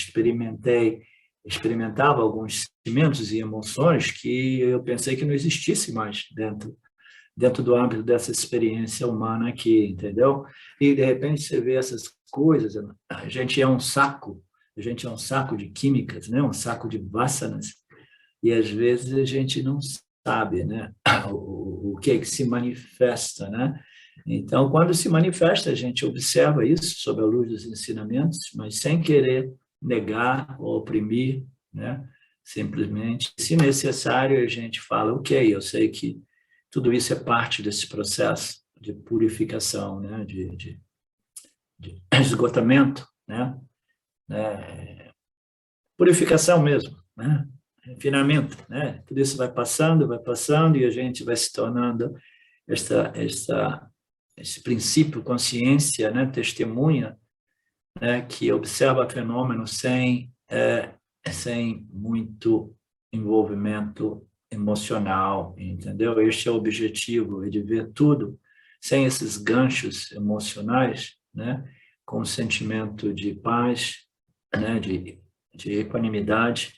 experimentava alguns sentimentos e emoções que eu pensei que não existisse mais dentro do âmbito dessa experiência humana aqui, entendeu? E, de repente, você vê essas coisas, a gente é um saco de químicas, né? Um saco de vasanas, e, às vezes, a gente não sabe, né? O que é que se manifesta, né? Então, quando se manifesta, a gente observa isso sob a luz dos ensinamentos, mas sem querer negar ou oprimir, né? Simplesmente, se necessário, a gente fala, ok, eu sei que tudo isso é parte desse processo de purificação, né? de esgotamento, né? Purificação mesmo, né? Refinamento, né? Tudo isso vai passando, e a gente vai se tornando esse princípio, consciência, né? Testemunha, né? Que observa fenômenos sem muito envolvimento emocional, entendeu? Este é o objetivo, é de ver tudo sem esses ganchos emocionais, né? Com um sentimento de paz, né? De equanimidade,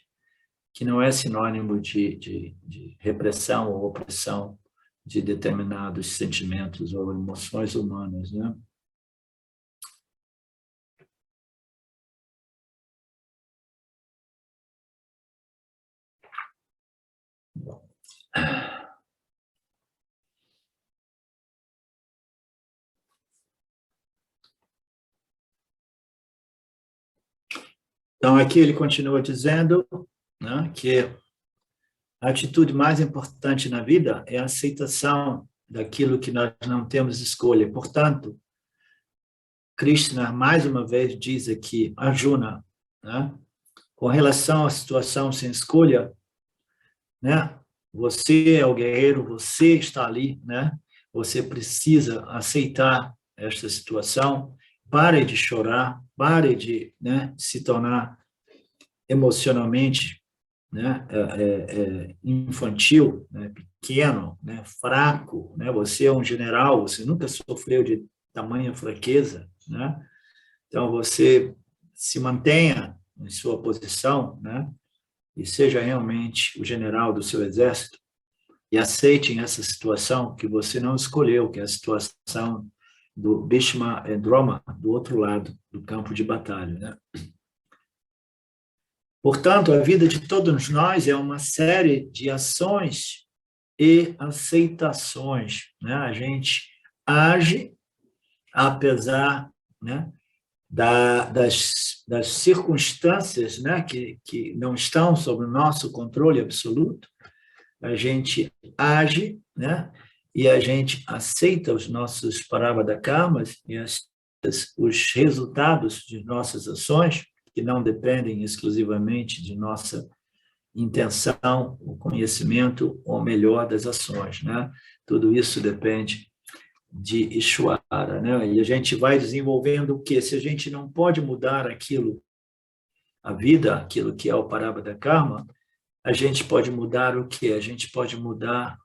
que não é sinônimo de repressão ou opressão de determinados sentimentos ou emoções humanas, né? Então, aqui ele continua dizendo, né, que a atitude mais importante na vida é a aceitação daquilo que nós não temos escolha. Portanto, Krishna, mais uma vez, diz aqui, Arjuna, né, com relação à situação sem escolha, né, você é o guerreiro, você está ali, né, você precisa aceitar esta situação, pare de chorar, pare de, né, se tornar emocionalmente, né, infantil, né, pequeno, né, fraco, né, você é um general, você nunca sofreu de tamanha fraqueza, né, então você se mantenha em sua posição, né, e seja realmente o general do seu exército, e aceitem essa situação que você não escolheu, que é a situação do Bhishma e Droma, do outro lado do campo de batalha, né? Portanto, a vida de todos nós é uma série de ações e aceitações, né? A gente age apesar, né, das circunstâncias, né, que não estão sob o nosso controle absoluto. A gente age, né, e a gente aceita os nossos parabhada karmas e os resultados de nossas ações, que não dependem exclusivamente de nossa intenção, o conhecimento, ou melhor, das ações, né? Tudo isso depende de Ishvara, né? E a gente vai desenvolvendo o quê? Se a gente não pode mudar aquilo, a vida, aquilo que é o parabhada karma, a gente pode mudar o quê? A gente pode mudar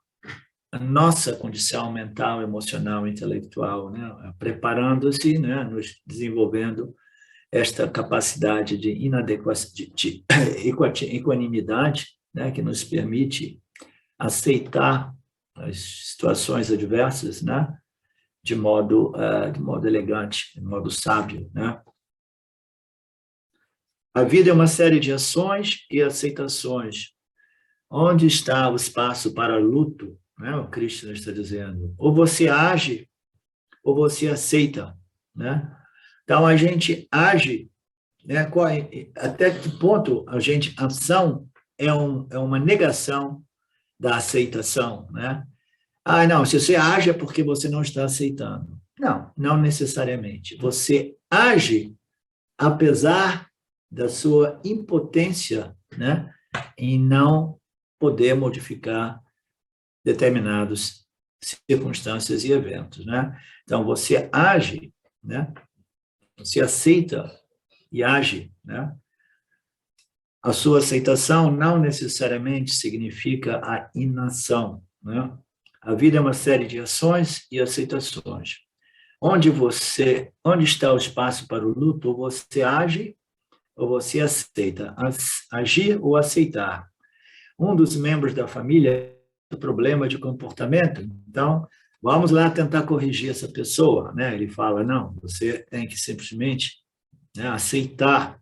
a nossa condição mental, emocional, intelectual, né? Preparando-se, né? Nos desenvolvendo esta capacidade de equanimidade, né? Que nos permite aceitar as situações adversas, né? De modo elegante, de modo sábio, né? A vida é uma série de ações e aceitações. Onde está o espaço para luto? Né? O Krishna está dizendo. Ou você age, ou você aceita, né? Então, a gente age, né? Até que ponto a ação é uma negação da aceitação, né? Ah, não, se você age é porque você não está aceitando. Não, não necessariamente. Você age apesar da sua impotência, né, em não poder modificar determinadas circunstâncias e eventos, né? Então, você age, né? Você aceita e age, né? A sua aceitação não necessariamente significa a inação, né? A vida é uma série de ações e aceitações. Onde está o espaço para o luto? Ou você age, ou você aceita. Agir ou aceitar. Um dos membros da família tem problema de comportamento, então vamos lá tentar corrigir essa pessoa, né? Ele fala, não, você tem que simplesmente, né, aceitar.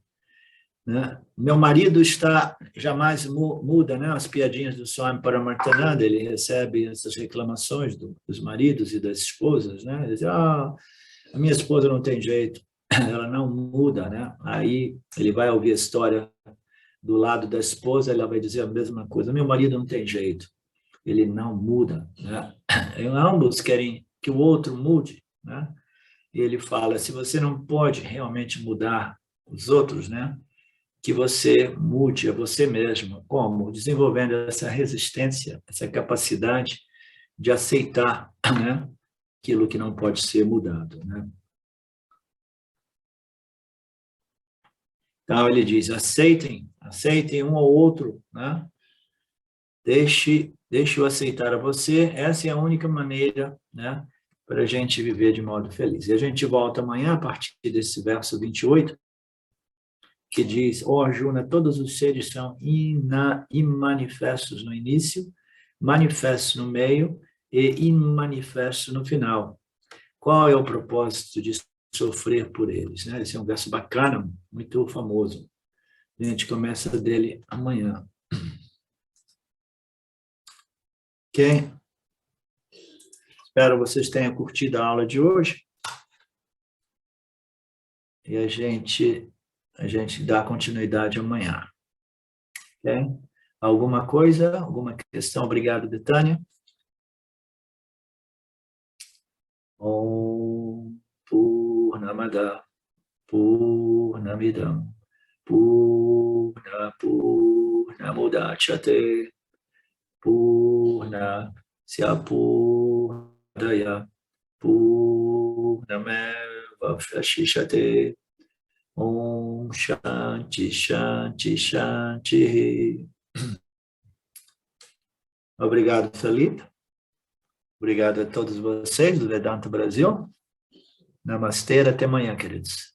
Né? Meu marido jamais muda, né? As piadinhas do Swami Paramarthananda, ele recebe essas reclamações dos maridos e das esposas, né? Ele diz, a minha esposa não tem jeito, ela não muda, né? Aí ele vai ouvir a história do lado da esposa, ela vai dizer a mesma coisa, meu marido não tem jeito, ele não muda, né? E ambos querem que o outro mude, né? E ele fala, se você não pode realmente mudar os outros, né? Que você mude a você mesmo. Como? Desenvolvendo essa resistência, essa capacidade de aceitar, né, aquilo que não pode ser mudado, né? Então, ele diz, aceitem um ao outro, né? Deixe-o aceitar a você, essa é a única maneira, né, para a gente viver de modo feliz. E a gente volta amanhã, a partir desse verso 28, que diz, Arjuna, todos os seres são imanifestos no início, manifestos no meio e imanifestos no final. Qual é o propósito de sofrer por eles? Né? Esse é um verso bacana, muito famoso. A gente começa dele amanhã. Ok? Espero que vocês tenham curtido a aula de hoje. E a gente dá continuidade amanhã. Okay? Alguma coisa? Alguma questão? Obrigado, Betânia. Om Purnamada Purnamidam Purnamudachyate Purnasya Purnadaya Purnameva Vashishyate Om Shanti Shanti Shanti. Obrigado, Felipe. Obrigado a todos vocês do Vedanta Brasil. Namastê, até amanhã, queridos.